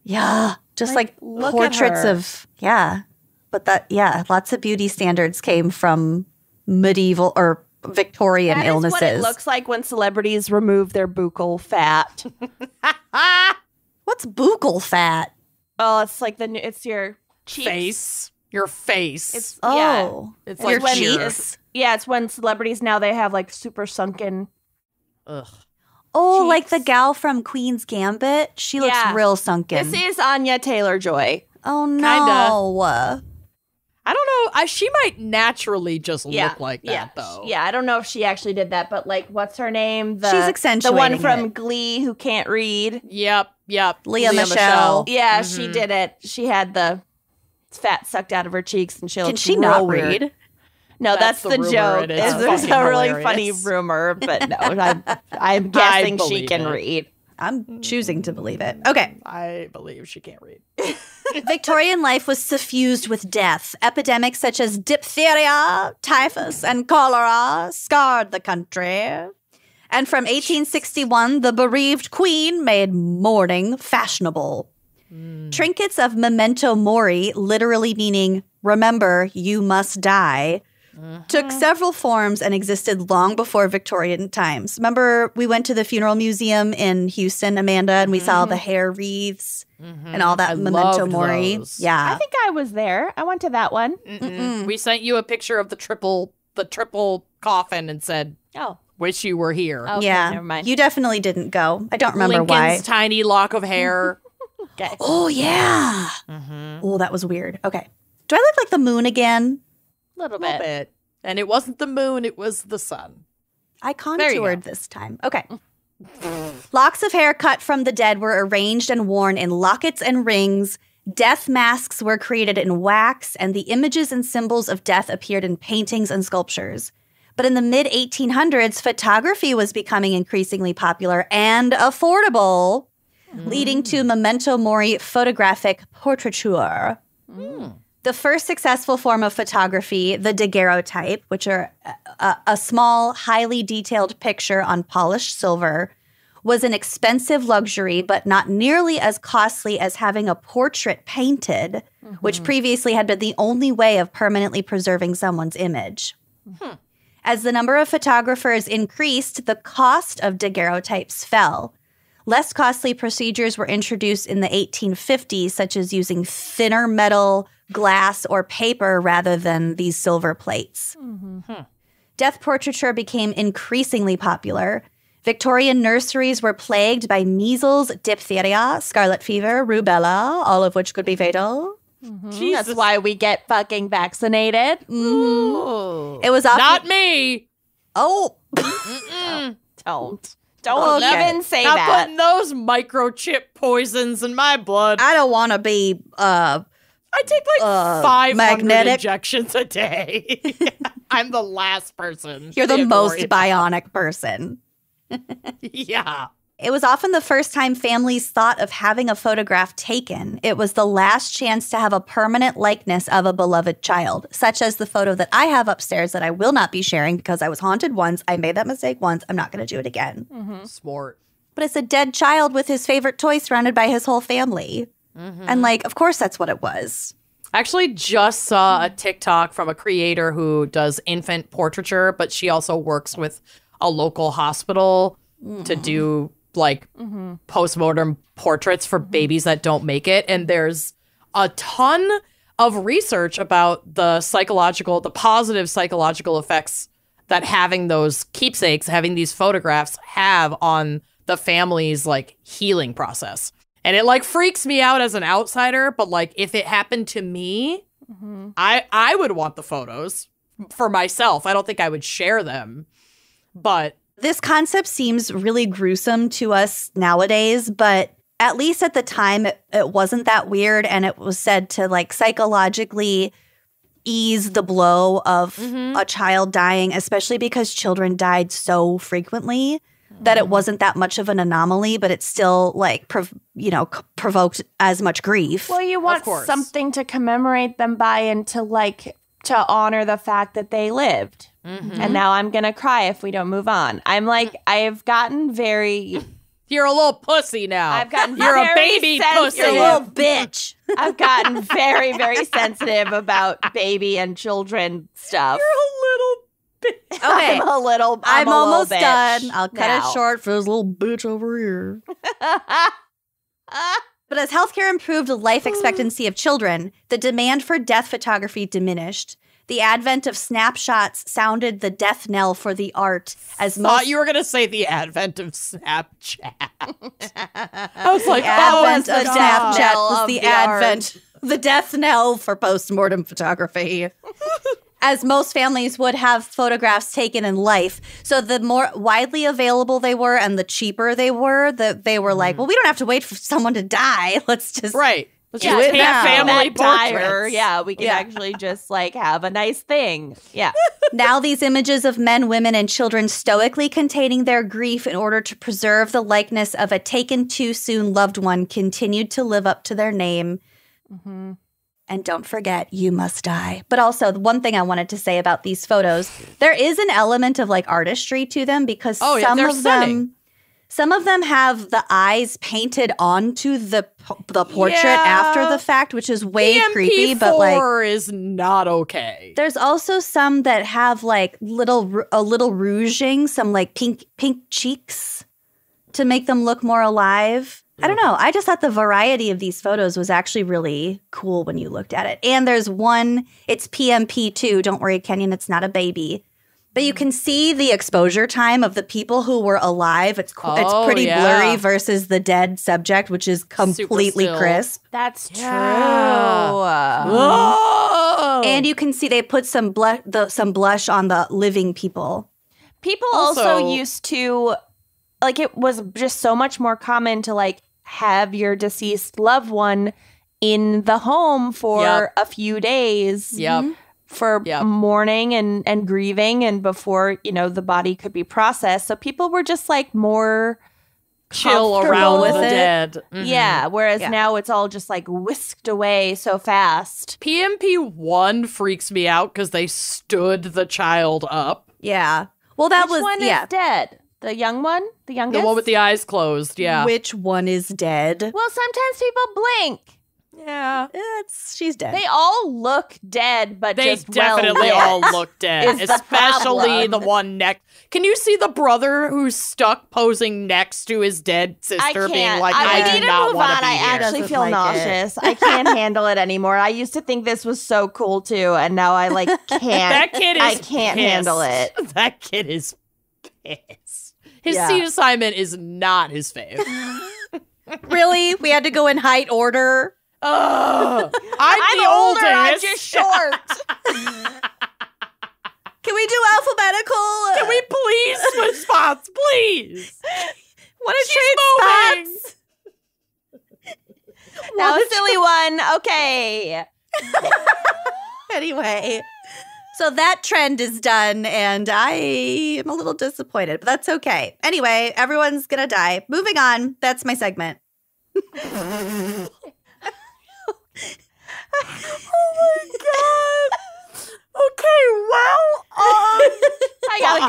Yeah. Just like look at portraits her. of, yeah. But lots of beauty standards came from medieval or Victorian That is illnesses. what it looks like when celebrities remove their buccal fat. What's buccal fat? Oh, it's like it's your cheeks. Face. Your face. It's Oh. It's your like cheeks. it's when celebrities now they have like super sunken. Ugh. Oh, cheeks. like the gal from Queen's Gambit. She looks Yeah. real sunken. This is Anya Taylor-Joy. Oh no. I don't know. She might naturally just look like that, yeah. though. Yeah, I don't know if she actually did that, but like, what's her name? She's accentuating the one from it. Glee who can't read. Yep. Leah Michele. Yeah, she did it. She had the fat sucked out of her cheeks, and she Can looked she real not weird. read? No, that's the the rumor, joke. and It's it's a fucking really hilarious. funny rumor, but no, I'm guessing she believe can it. read. I'm choosing to believe it. Okay. I believe she can't read. Victorian life was suffused with death. Epidemics such as diphtheria, typhus, and cholera scarred the country. And from 1861, the bereaved queen made mourning fashionable. Trinkets of memento mori, literally meaning remember, you must die, took several forms and existed long before Victorian times. Remember, we went to the funeral museum in Houston, Amanda, and we saw the hair wreaths and all that memento mori. Those. Yeah. I think I was there. I went to that one. We sent you a picture of the triple coffin and said, Oh. wish you were here. Okay, yeah. never mind. You definitely didn't go. I don't remember Lincoln's why. tiny lock of hair. Okay. Oh, yeah. Oh, that was weird. Okay. Do I look like the moon again? A little A little bit. bit. And it wasn't the moon, it was the sun. I There you go. contoured this time. Okay. Locks of hair cut from the dead were arranged and worn in lockets and rings. Death masks were created in wax, and the images and symbols of death appeared in paintings and sculptures. But in the mid-1800s, photography was becoming increasingly popular and affordable, leading to memento mori photographic portraiture. The first successful form of photography, the daguerreotype, which are a small, highly detailed picture on polished silver, was an expensive luxury, but not nearly as costly as having a portrait painted, which previously had been the only way of permanently preserving someone's image. As the number of photographers increased, the cost of daguerreotypes fell. Less costly procedures were introduced in the 1850s, such as using thinner metal, glass, or paper rather than these silver plates. Death portraiture became increasingly popular. Victorian nurseries were plagued by measles, diphtheria, scarlet fever, rubella, all of which could be fatal. That's why we get fucking vaccinated. Ooh. It was often— Not me. Oh, Don't Okay. even say Not that. putting those microchip poisons in my blood. I don't want to be I take like 500 magnetic. injections a day. I'm the last person. You're the to most worry about. bionic person. Yeah. It was often the first time families thought of having a photograph taken. It was the last chance to have a permanent likeness of a beloved child, such as the photo that I have upstairs that I will not be sharing because I was haunted once. I made that mistake once. I'm not going to do it again. Smart. But it's a dead child with his favorite toy surrounded by his whole family. And like, of course, that's what it was. I actually just saw a TikTok from a creator who does infant portraiture, but she also works with a local hospital to do like postmortem portraits for babies that don't make it. And there's a ton of research about the positive psychological effects that having those keepsakes, having these photographs have on the family's like healing process. And it like freaks me out as an outsider, but like if it happened to me, I would want the photos for myself. I don't think I would share them, but This concept seems really gruesome to us nowadays, but at least at the time, it wasn't that weird. And it was said to like psychologically ease the blow of a child dying, especially because children died so frequently that it wasn't that much of an anomaly, but it still like, provoked as much grief. Well, you want course. something to commemorate them by and to honor the fact that they lived. And now I'm going to cry if we don't move on. I'm like, I've gotten very... you're a little pussy now. I've gotten You're a very baby sensitive. pussy. You little bitch. I've gotten very, very sensitive about baby and children stuff. You're a little bit. Okay. I'm a almost little done. bitch I'll cut now. it short for this little bitch over here. But as healthcare improved the life expectancy of children, the demand for death photography diminished. The advent of snapshots sounded the death knell for the art, as Thought most you were gonna say the advent of Snapchat. I was like, advent oh, of God. Snapchat knell was of the the advent, the death knell for postmortem photography. As most families would have photographs taken in life. So the more widely available they were and the cheaper they were, they were like, well, we don't have to wait for someone to die. Let's just Right. Let's Do just it take now. family That dire, portraits. yeah, we can actually just like have a nice thing. Yeah. Now these images of men, women, and children stoically containing their grief in order to preserve the likeness of a taken too soon loved one continued to live up to their name. And don't forget, you must die. But also, the one thing I wanted to say about these photos, there is an element of like artistry to them because Oh, yeah, some they're of stunning. them, Some of them have the eyes painted onto the portrait after the fact, which is way creepy. But like, is not okay. There's also some that have like a little rouging, some like pink cheeks to make them look more alive. I don't know. I just thought the variety of these photos was actually really cool when you looked at it. And there's one, it's PMP2. Don't worry, Kenyon, it's not a baby. But you can see the exposure time of the people who were alive. It's pretty blurry versus the dead subject, which is completely crisp. That's true. And you can see they put some blush on the living people. People also used to, like, it was just so much more common to like have your deceased loved one in the home for a few days. Yep. For mourning and grieving, and before, you know, the body could be processed. So people were just like more chill around the dead. Mm-hmm. Yeah. Whereas now it's all just like whisked away so fast. PMP1 freaks me out because they stood the child up. Yeah. Well, that Which one is dead? The young one? The youngest? The one with the eyes closed. Yeah. Which one is dead? Well, sometimes people blink. Yeah. She's dead. They all look dead, but they just definitely all look dead. Especially the one next. Can you see the brother who's stuck posing next to his dead sister being like, I do not want to be here. I actually feel nauseous. I can't handle it anymore. I used to think this was so cool too, and now I like can't. That kid is I can't handle it. That kid is pissed. His seat assignment is not his fave. Really? We had to go in height order? I'm the older. oldest. I'm just short. Can we do alphabetical? Can we please switch spots, please? What a trade spots. Now a silly one. Okay. Anyway, so that trend is done, and I am a little disappointed, but that's okay. Anyway, everyone's gonna die. Moving on. That's my segment. Oh my god. Okay, well, I gotta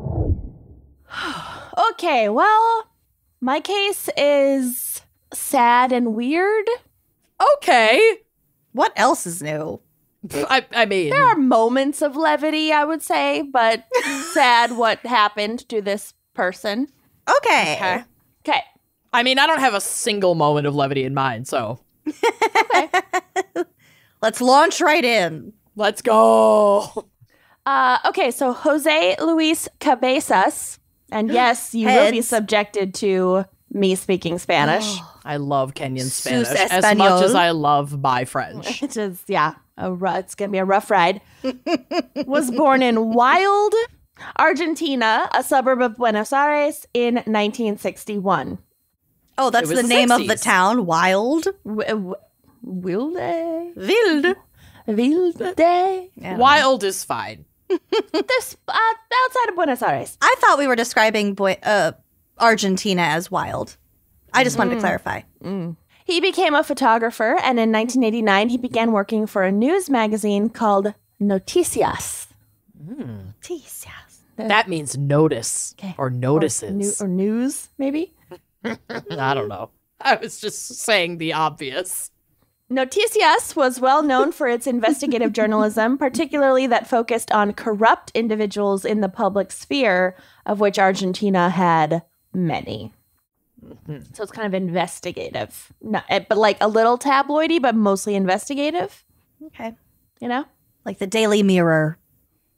go. Okay, well, my case is sad and weird. Okay. What else is new? I mean, there are moments of levity, I would say, but sad what happened to this person. Okay. I mean, I don't have a single moment of levity in mind, so. Okay. Let's launch right in. Let's go. Okay, so Jose Luis Cabezas, and yes, you will be subjected to me speaking Spanish. I love Kenyan Spanish Sus as much as I love my French. Which is, it's going to be a rough ride. Was born in Wild, Argentina, a suburb of Buenos Aires, in 1961. Oh, that's the name of the town, Wild? Wilde? Wild. Wild is fine. This outside of Buenos Aires. I thought we were describing Argentina as wild. I just wanted to clarify. He became a photographer, and in 1989, he began working for a news magazine called Noticias. Noticias. That means notice or notices. Or news, maybe? I don't know. I was just saying the obvious. Noticias was well known for its investigative journalism, particularly that focused on corrupt individuals in the public sphere, of which Argentina had many. Mm-hmm. So it's kind of investigative, but like a little tabloidy, but mostly investigative. Okay. You know? Like the Daily Mirror.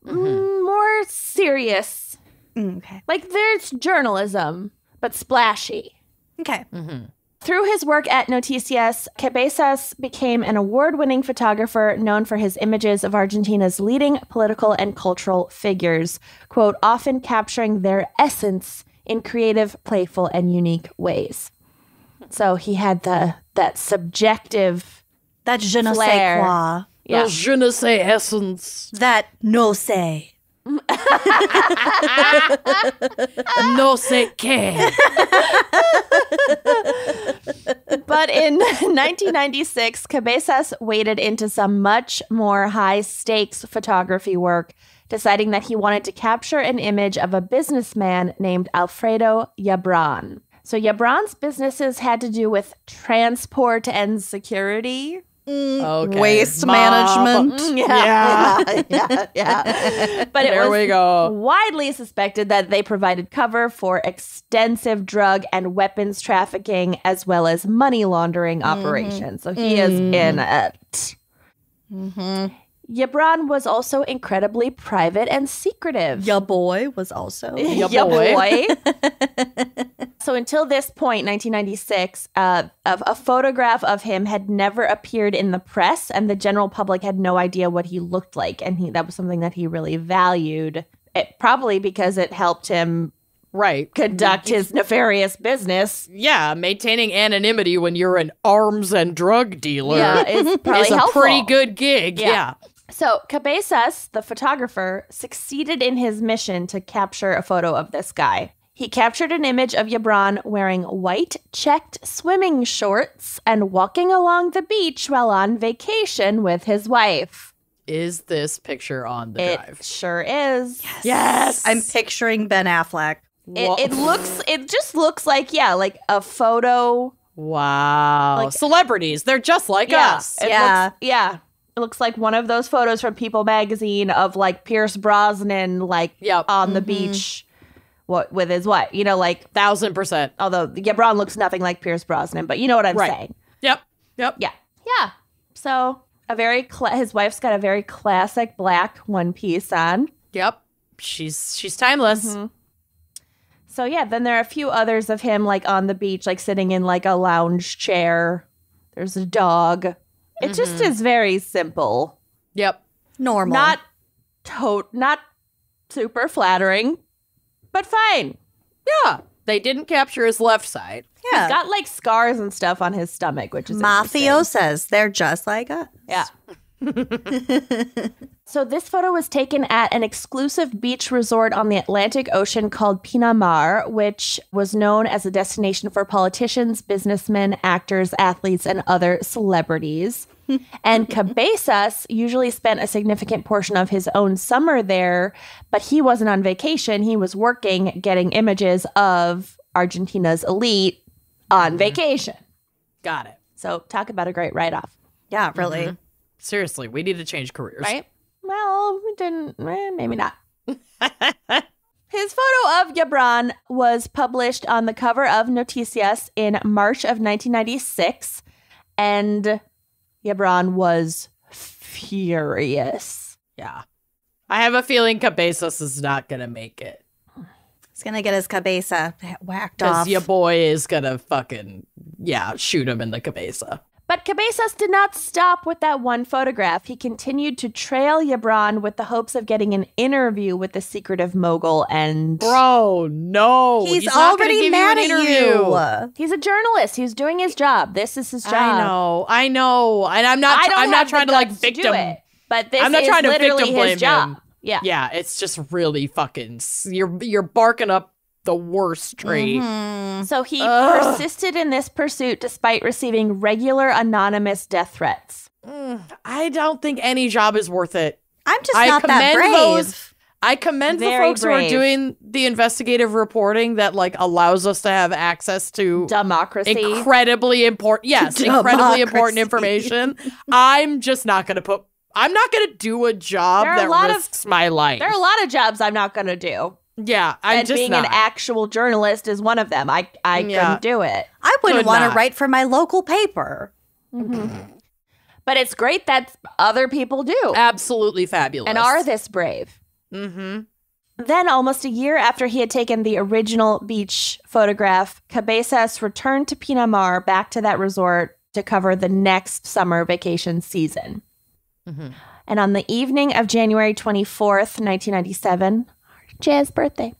More serious. Okay. Like there's journalism, but splashy. Okay. Mm-hmm. Through his work at Noticias, Cabezas became an award-winning photographer known for his images of Argentina's leading political and cultural figures, quote, often capturing their essence in creative, playful, and unique ways. So he had that subjective that je ne sais flair. quoi. Yeah. Je ne sais essence. That no say. No sé qué. But in 1996, Cabezas waded into some much more high-stakes photography work, deciding that he wanted to capture an image of a businessman named Alfredo Yabran. So Yabran's businesses had to do with transport and security. Okay. Waste management. Yeah. But There we go. widely suspected that they provided cover for extensive drug and weapons trafficking as well as money laundering operations. So he is in it. Yabran was also incredibly private and secretive. Ya boy was also. Ya boy. So until this point, 1996, a photograph of him had never appeared in the press, and the general public had no idea what he looked like. And that was something that he really valued, probably because it helped him conduct his nefarious business. Yeah, maintaining anonymity when you're an arms and drug dealer Is probably is a helpful. pretty good gig. Yeah. So Cabezas, the photographer, succeeded in his mission to capture a photo of this guy. He captured an image of Yabran wearing white checked swimming shorts and walking along the beach while on vacation with his wife. Is this picture on the drive? It sure is. Yes. I'm picturing Ben Affleck. It just looks like a photo. Wow. Celebrities. They're just like us. It looks like one of those photos from People magazine of like Pierce Brosnan on the beach with his wife. 1,000%. Although Yabran looks nothing like Pierce Brosnan, but you know what I'm saying. Yep. Yeah. So his wife's got a very classic black one piece on. Yep. She's timeless. So then there are a few others of him on the beach, sitting in a lounge chair. There's a dog. It just is very simple. Yep. Normal. Not super flattering, but fine. Yeah. They didn't capture his left side. Yeah. He's got scars and stuff on his stomach, which is Mafiosas. They're just like us. Yeah. So this photo was taken at an exclusive beach resort on the Atlantic Ocean called Pinamar, which was known as a destination for politicians, businessmen, actors, athletes, and other celebrities. And Cabezas usually spent a significant portion of his own summer there, but he wasn't on vacation. He was working, getting images of Argentina's elite on vacation. Got it. So talk about a great write-off. Yeah, really. Seriously, we need to change careers. Right? Well, we didn't. Maybe not. His photo of Yabran was published on the cover of Noticias in March of 1996, and Yabran was furious. Yeah. I have a feeling Cabezas is not going to make it. He's going to get his cabeza whacked Because off. your boy is going to fucking, shoot him in the cabeza. But Cabezas did not stop with that one photograph. He continued to trail Yabran with the hopes of getting an interview with the secretive mogul. And Bro, no. He's not gonna already give mad you an at interview. you. he's a journalist. He's doing his job. This is his job. I know. And I'm not trying to victim. But this I'm not is trying to literally victim blame his job. him. Yeah. Yeah, it's just really fucking, you're barking up the worst tree. So he persisted in this pursuit despite receiving regular anonymous death threats. I don't think any job is worth it. I'm just not that brave. I commend the Very folks who are brave. doing the investigative reporting that allows us to have access to Democracy. incredibly important information. I'm just not going to I'm not going to do a job There are that a lot of- risks my life. There are a lot of jobs I'm not going to do. Yeah, I'm And just being not. an actual journalist is one of them. I couldn't do it. I wouldn't Could want to not. write for my local paper. But it's great that other people do Absolutely fabulous. and are this brave. Mm-hmm. Then, almost a year after he had taken the original beach photograph, Cabezas returned to Pinamar, back to that resort, to cover the next summer vacation season. And on the evening of January 24th, 1997, Jaz's birthday,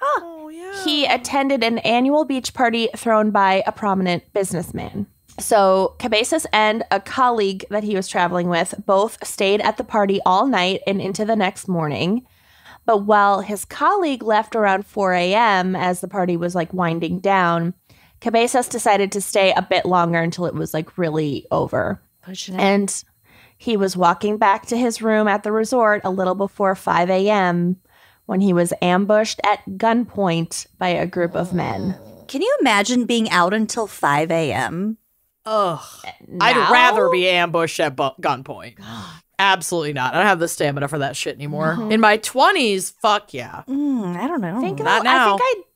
Oh, yeah. he attended an annual beach party thrown by a prominent businessman. So Cabezas and a colleague that he was traveling with both stayed at the party all night and into the next morning. But while his colleague left around 4 a.m. as the party was winding down, Cabezas decided to stay a bit longer until it was really over. And He was walking back to his room at the resort a little before 5 a.m. when he was ambushed at gunpoint by a group of men. Can you imagine being out until 5 a.m.? Ugh. Now? I'd rather be ambushed at gunpoint. Absolutely not. I don't have the stamina for that shit anymore. In my 20s, fuck yeah. I don't know. Not now. I think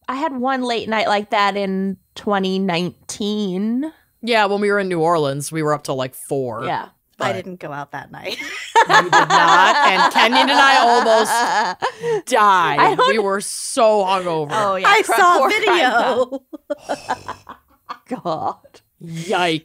I had one late night like that in 2019. Yeah, when we were in New Orleans, we were up till like 4. Yeah. I didn't go out that night. You did not. And Kenyon and I almost died. We were so hungover. Oh, yeah. I saw a Poor video. God. Yikes.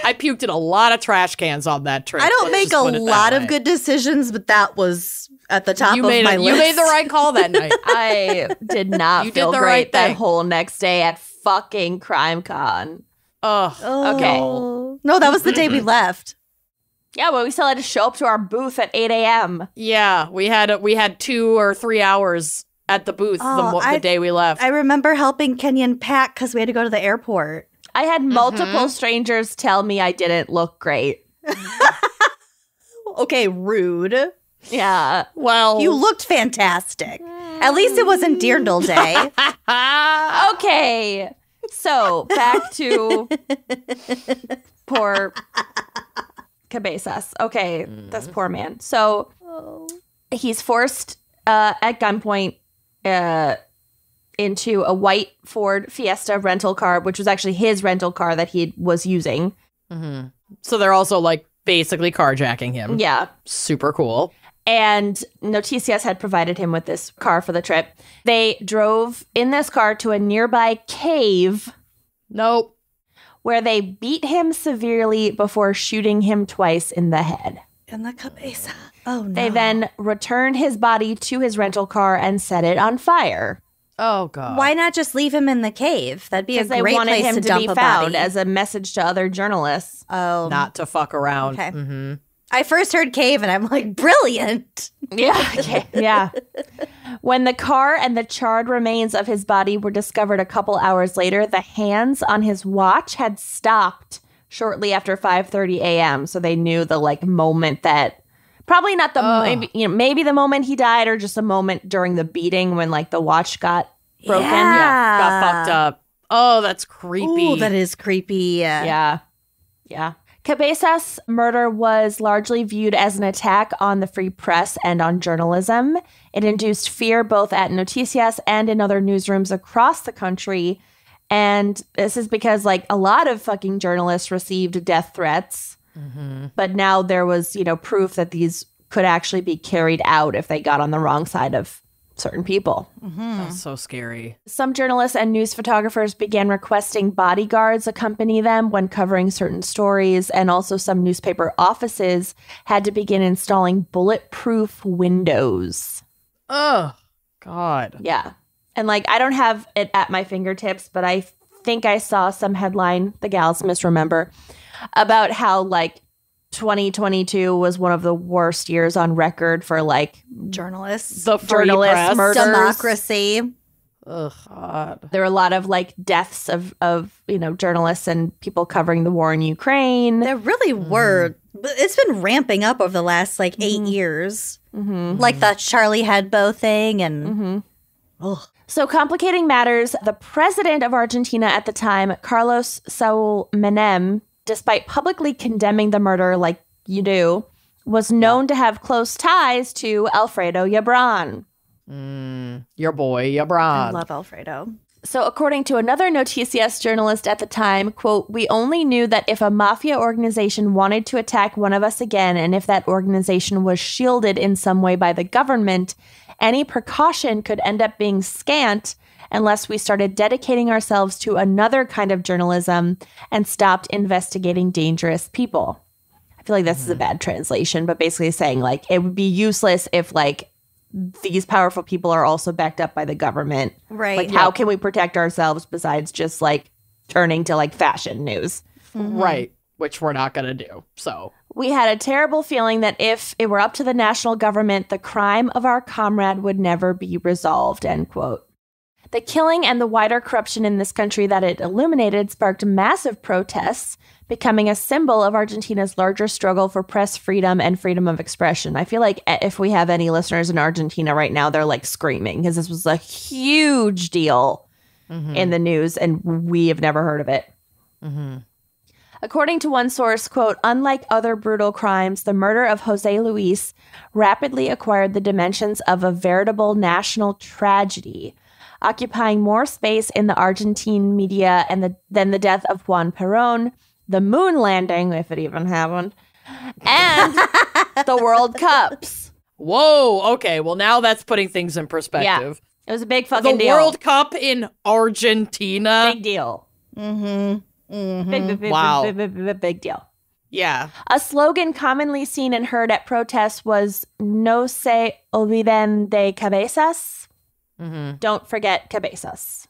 I puked in a lot of trash cans on that trip. I don't Let's make just a put it that lot of way. good decisions, but that was at the top You of made my it. list. You made the right call that night. I did not You did feel the great right that thing. whole next day at fucking CrimeCon. Ugh. Okay. No, that was the day we left. Yeah, but we still had to show up to our booth at 8 a.m. Yeah, we had 2 or 3 hours at the booth the day we left. I remember helping Kenyon pack because we had to go to the airport. I had multiple strangers tell me I didn't look great. Okay, rude. Yeah. well, You looked fantastic. At least it wasn't Dirndl Day. Okay. So back to poor Cabezas. Okay, this poor man. So he's forced at gunpoint into a white Ford Fiesta rental car, which was actually his rental car that he was using. so they're also like basically carjacking him. Yeah. Super cool. And Noticias had provided him with this car for the trip. They drove in this car to a nearby cave Nope. where they beat him severely before shooting him twice in the head. In the cabeza. Oh, no. They then returned his body to his rental car and set it on fire. Oh god. Why not just leave him in the cave? That'd be a Because they great wanted place him to to dump be a found body. as a message to other journalists. Oh, Not to fuck around. Okay. I first heard cave and I'm like, brilliant. Yeah. Okay. Yeah. When the car and the charred remains of his body were discovered a couple hours later, the hands on his watch had stopped shortly after 5:30 a.m. So they knew the moment that probably not the maybe the moment he died or just a moment during the beating when the watch got broken. Yeah. Got fucked up. Oh, that's creepy. Ooh, that is creepy. Yeah. Yeah. Cabezas' murder was largely viewed as an attack on the free press and on journalism. It induced fear both at Noticias and in other newsrooms across the country. And this is because, a lot of fucking journalists received death threats. But now there was, proof that these could actually be carried out if they got on the wrong side of certain people. That's so scary. Some journalists and news photographers began requesting bodyguards accompany them when covering certain stories, and also some newspaper offices had to begin installing bulletproof windows. Oh god. Yeah. And I don't have it at my fingertips, but I think I saw some headline, the gals misremember, about how 2022 was one of the worst years on record for Journalists. The free journalist press. murders. Democracy. Ugh, god. There were a lot of deaths of journalists and people covering the war in Ukraine. There really were. But it's been ramping up over the last 8 years. Like the Charlie Hebdo thing and... So complicating matters, the president of Argentina at the time, Carlos Saúl Menem, despite publicly condemning the murder like you do, was known to have close ties to Alfredo Yabran. Your boy, I Yabran. love Alfredo. So according to another Noticias journalist at the time, quote, "We only knew that if a mafia organization wanted to attack one of us again, and if that organization was shielded in some way by the government, any precaution could end up being scant unless we started dedicating ourselves to another kind of journalism and stopped investigating dangerous people." I feel like this is a bad translation, but basically saying it would be useless if these powerful people are also backed up by the government. Right. How can we protect ourselves besides just turning to fashion news? Right. Which we're not gonna do. So We had a terrible feeling that if it were up to the national government, the crime of our comrade would never be resolved, end quote. The killing and the wider corruption in this country that it illuminated sparked massive protests, becoming a symbol of Argentina's larger struggle for press freedom and freedom of expression. I feel like if we have any listeners in Argentina right now, they're like screaming because this was a huge deal in the news and we have never heard of it. According to one source, quote, unlike other brutal crimes, the murder of Jose Luis rapidly acquired the dimensions of a veritable national tragedy, occupying more space in the Argentine media than the death of Juan Perón, the moon landing, if it even happened, and the World Cups. Whoa, okay. Well, now that's putting things in perspective. Yeah, it was a big fucking deal. The World Cup in Argentina. Big deal. Wow. Big deal. Yeah. A slogan commonly seen and heard at protests was "No se olviden de cabezas." Don't forget cabezas.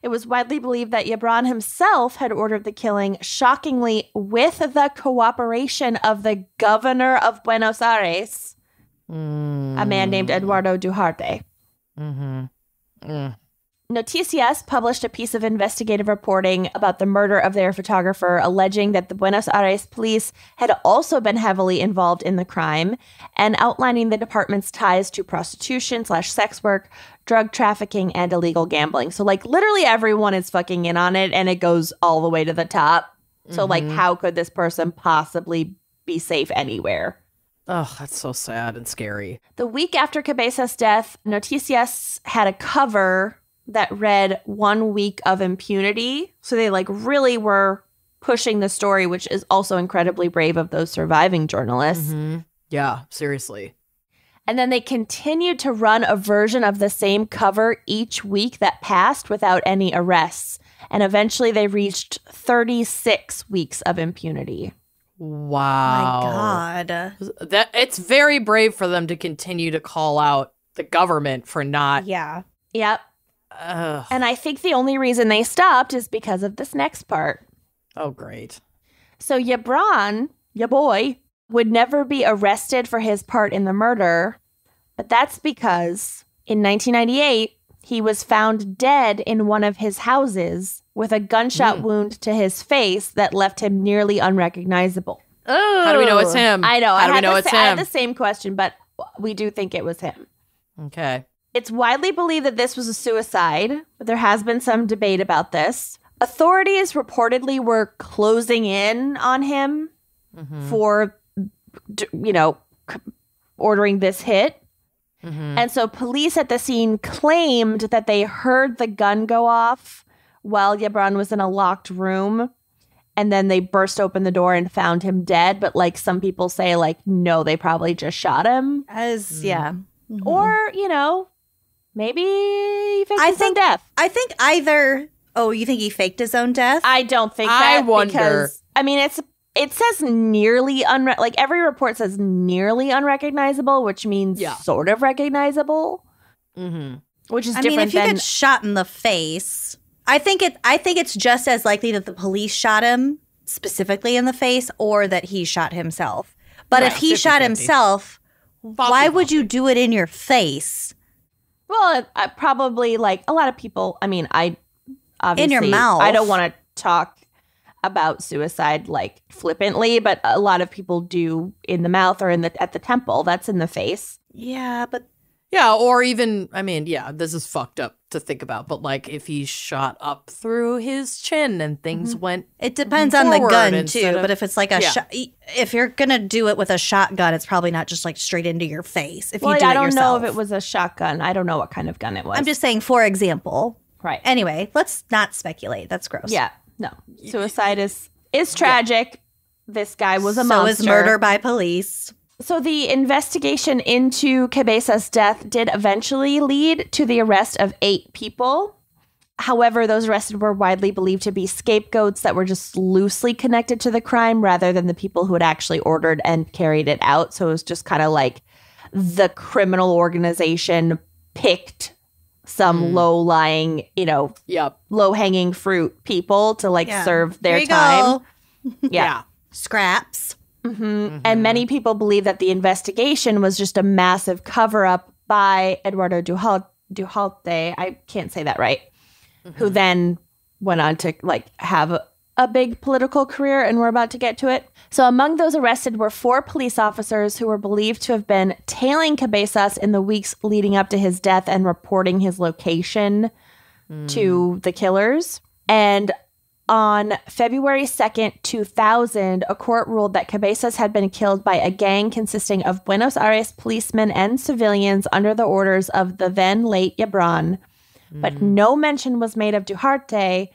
It was widely believed that Gibran himself had ordered the killing, shockingly with the cooperation of the governor of Buenos Aires, a man named Eduardo Duarte. Noticias published a piece of investigative reporting about the murder of their photographer, alleging that the Buenos Aires police had also been heavily involved in the crime and outlining the department's ties to prostitution/sex work, drug trafficking, and illegal gambling. So, like, literally everyone is fucking in on it, and it goes all the way to the top. So, like, how could this person possibly be safe anywhere? Oh, that's so sad and scary. The week after Cabezas' death, Noticias had a cover that read 1 week of impunity. So they like really were pushing the story, which is also incredibly brave of those surviving journalists. Yeah, seriously. And then they continued to run a version of the same cover each week that passed without any arrests. And eventually they reached 36 weeks of impunity. Wow. My God. That it's very brave for them to continue to call out the government for not. Yeah. Yep. Ugh. And I think the only reason they stopped is because of this next part. Oh, great. So Gibran, ya boy, would never be arrested for his part in the murder, but that's because in 1998, he was found dead in one of his houses with a gunshot wound to his face that left him nearly unrecognizable. How do we know it's him? I know. How do we know it's I had him? the same question, but we do think it was him. Okay. It's widely believed that this was a suicide, but there has been some debate about this. Authorities reportedly were closing in on him for, ordering this hit. And so police at the scene claimed that they heard the gun go off while Gibran was in a locked room. And then they burst open the door and found him dead. But like some people say, like, no, they probably just shot him. Or, maybe he faked his own death. I think either. Oh, you think he faked his own death? I don't think that. I wonder. Because, I mean, it says nearly like every report says nearly unrecognizable, which means sort of recognizable. Which is different. If you get shot in the face, I think it's just as likely that the police shot him specifically in the face or that he shot himself. But if he shot himself, why would you do it in your face? Well, probably like a lot of people. I mean, obviously, in your mouth. I don't want to talk about suicide like flippantly, but a lot of people do in the mouth or at the temple. That's in the face. Yeah, but yeah, or even this is fucked up to think about, but like if he shot up through his chin and things went, it depends on the gun too. But if it's like if you're gonna do it with a shotgun, it's probably not just like straight into your face. If you do it I don't yourself. know if it was a shotgun. I don't know what kind of gun it was. I'm just saying, for example. Right. Anyway, let's not speculate. That's gross. Yeah. No. Suicide is tragic. Yeah. This guy was a monster. So is murder by police. So the investigation into Cabezas' death did eventually lead to the arrest of 8 people. However, those arrested were widely believed to be scapegoats that were just loosely connected to the crime rather than the people who had actually ordered and carried it out. So it was just kind of like the criminal organization picked some low-lying, low-hanging fruit people to serve their time. Yeah. Scraps. And many people believe that the investigation was just a massive cover-up by Eduardo Duhalte, I can't say that right, who then went on to like have a big political career, and we're about to get to it. So among those arrested were 4 police officers who were believed to have been tailing Cabezas in the weeks leading up to his death and reporting his location to the killers. And on February 2nd, 2000, a court ruled that Cabezas had been killed by a gang consisting of Buenos Aires policemen and civilians under the orders of the then late Yebron. But no mention was made of Duharte,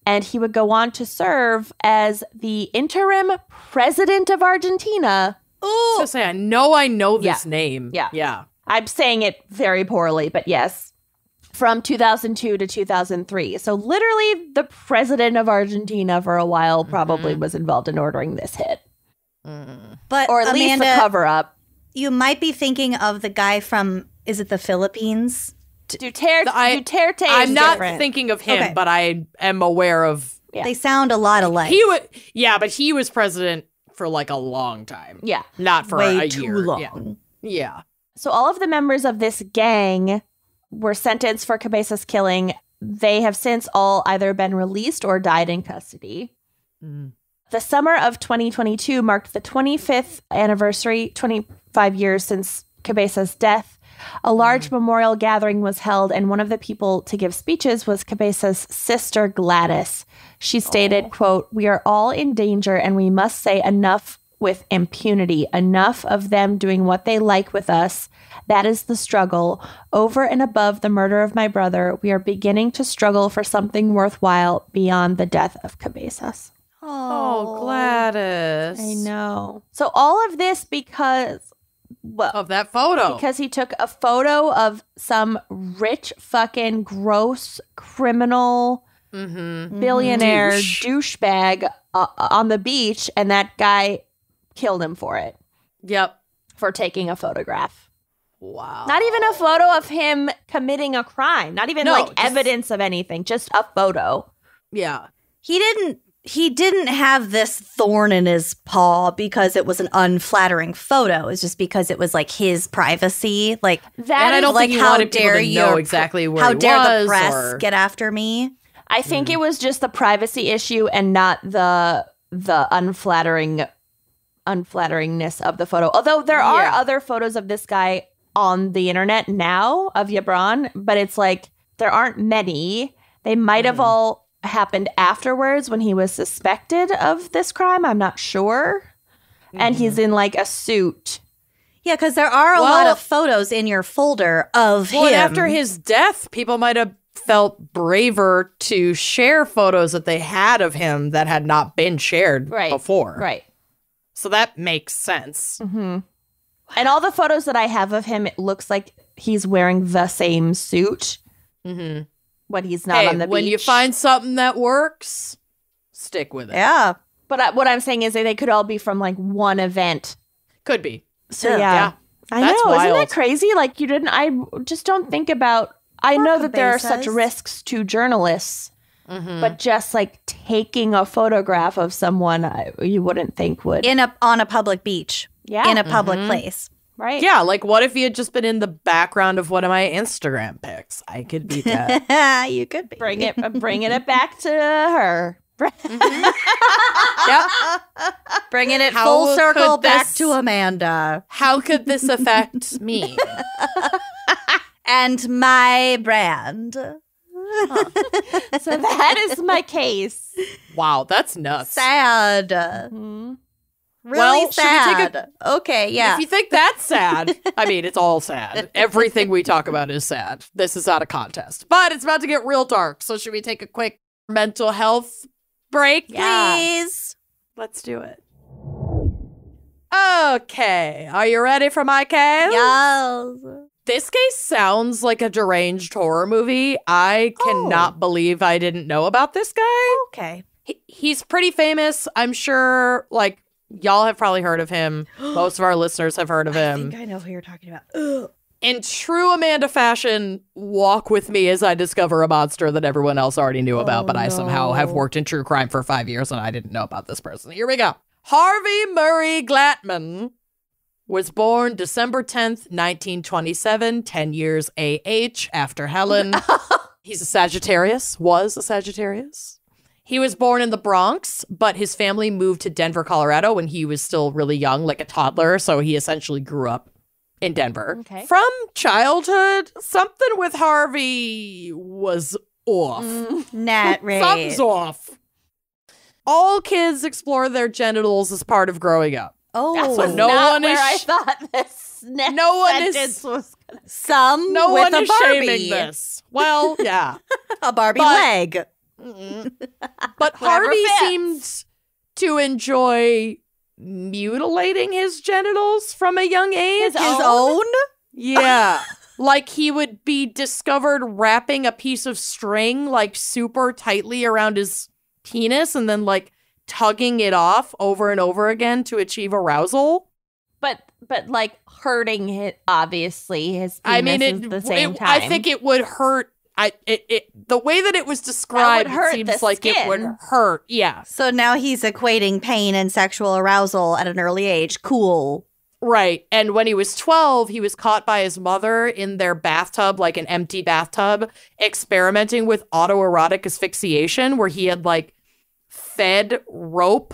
and he would go on to serve as the interim president of Argentina. Ooh. I was gonna say, I know this name. Yeah. I'm saying it very poorly, but yes. From 2002 to 2003. So literally the president of Argentina for a while probably was involved in ordering this hit. But Or at least the cover up. You might be thinking of the guy from, is it the Philippines? Duterte is I'm not different. thinking of him, Okay. but I am aware of. Yeah. They sound a lot alike. But he was president for like a long time. Yeah. Not for Way a too year. long. Yeah. So all of the members of this gang were sentenced for Cabezas' killing. They have since all either been released or died in custody. The summer of 2022 marked the 25th anniversary, 25 years since Cabezas' death. A large memorial gathering was held, and one of the people to give speeches was Cabezas' sister, Gladys. She stated, quote, "We are all in danger, and we must say enough with impunity, enough of them doing what they like with us. That is the struggle. Over and above the murder of my brother, we are beginning to struggle for something worthwhile beyond the death of Cabezas." Oh, Gladys. I know. So all of this because... Well, Of that photo. because he took a photo of some rich fucking gross criminal billionaire douchebag on the beach, and that guy killed him for it, Yep. for taking a photograph. Wow. Not even a photo of him committing a crime, not even No, just- evidence of anything, just a photo. Yeah. He didn't have this thorn in his paw because it was an unflattering photo. It's just because it was like his privacy. Like That And I is- don't like think he how wanted people dare to know you exactly where how he dare was, the press or- get after me? I think it was just the privacy issue and not the unflatteringness of the photo. Although there are other photos of this guy on the internet now of Yebron, but it's like there aren't many. They might have all happened afterwards when he was suspected of this crime. I'm not sure. And he's in like a suit. Yeah, because there are a lot of photos in your folder of Well, him. and after his death, people might have felt braver to share photos that they had of him that had not been shared before. Right. So that makes sense. And all the photos that I have of him, it looks like he's wearing the same suit when he's not on the beach. When you find something that works, stick with it. Yeah. But what I'm saying is that they could all be from like one event. Could be. So Yeah. yeah. I That's know. Isn't wild. that crazy? Like I just don't think about, I know that there are such Cabezas. risks to journalists, but just like taking a photograph of someone you wouldn't think would. On a public beach. Yeah. In a public place. Right. Yeah, like what if he had just been in the background of one of my Instagram pics? I could be that. You could be. Bringing it back to her. Yep. Bringing it How full circle could back this- to Amanda. How could this affect me? And my brand. So that is my case. Wow, that's nuts. Sad. Really Well, should we sad. take Okay, yeah. If you think that's sad, I mean, it's all sad. Everything we talk about is sad. This is not a contest. But it's about to get real dark. So should we take a quick mental health break? Please. Let's do it. Okay. Are you ready for my case? Yes. This case sounds like a deranged horror movie. I cannot believe I didn't know about this guy. Okay. He's pretty famous. I'm sure, like, y'all have probably heard of him. Most of our listeners have heard of I him. think I know who you're talking about. Ugh. In true Amanda fashion, walk with me as I discover a monster that everyone else already knew about, but I somehow have worked in true crime for 5 years and I didn't know about this person. Here we go. Harvey Murray Glatman was born December 10th, 1927, 10 years AH after Helen. He's a Sagittarius, was a Sagittarius. He was born in the Bronx, but his family moved to Denver, Colorado when he was still really young, like a toddler. So he essentially grew up in Denver. Okay. From childhood, something with Harvey was off. Not right. Something's off. All kids explore their genitals as part of growing up. Oh, That was no not one where is I thought this next no one is- sentence was gonna. some No with one a is Barbie. shaming this. Well, yeah. A Barbie But- leg. But Whatever Harvey fits. seemed to enjoy mutilating his genitals from a young age. His own? Yeah. Like he would be discovered wrapping a piece of string like super tightly around his penis and then like tugging it off over and over again to achieve arousal. But like hurting it, obviously his penis I mean, is the same time. I think it would hurt. The way that it was described, hurt it the seems like it would skin. hurt. Yeah. So now he's equating pain and sexual arousal at an early age. Cool. Right. And when he was 12, he was caught by his mother in their bathtub, like an empty bathtub, experimenting with autoerotic asphyxiation, where he had like fed rope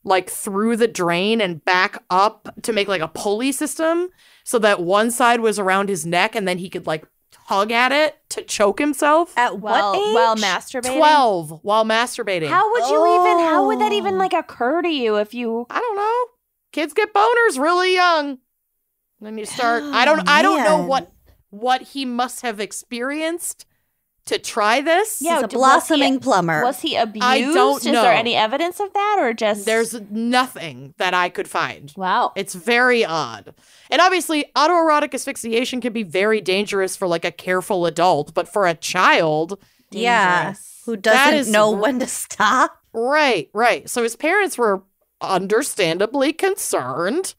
like through the drain and back up to make like a pulley system so that one side was around his neck and then he could like tug at it to choke himself. At what age? while masturbating. 12 while masturbating. How would you even? How would that even like occur to you if you? I don't know. Kids get boners really young. And then you start. I don't know man. what he must have experienced to try this. Yeah, He's a was he- blossoming plumber. Was he abused? I don't Is know. there any evidence of that, or just There's nothing that I could find. Wow? It's very odd. And obviously, autoerotic asphyxiation can be very dangerous for like a careful adult, but for a child, Yeah. Dangerous. Who That doesn't is know when to stop? right. So his parents were understandably concerned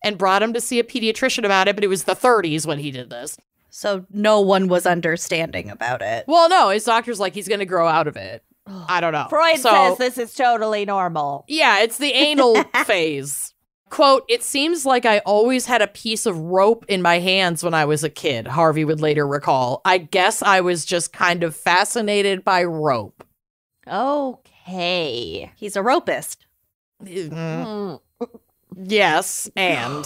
and brought him to see a pediatrician about it, but it was the 30s when he did this. So no one was understanding about it. Well, no, his doctor's like, he's going to grow out of it. I don't know. Freud So- says this is totally normal. Yeah, it's the anal phase. Quote, "It seems like I always had a piece of rope in my hands when I was a kid," Harvey would later recall. "I guess I was just kind of fascinated by rope." Okay. He's a ropist. Mm, yes, and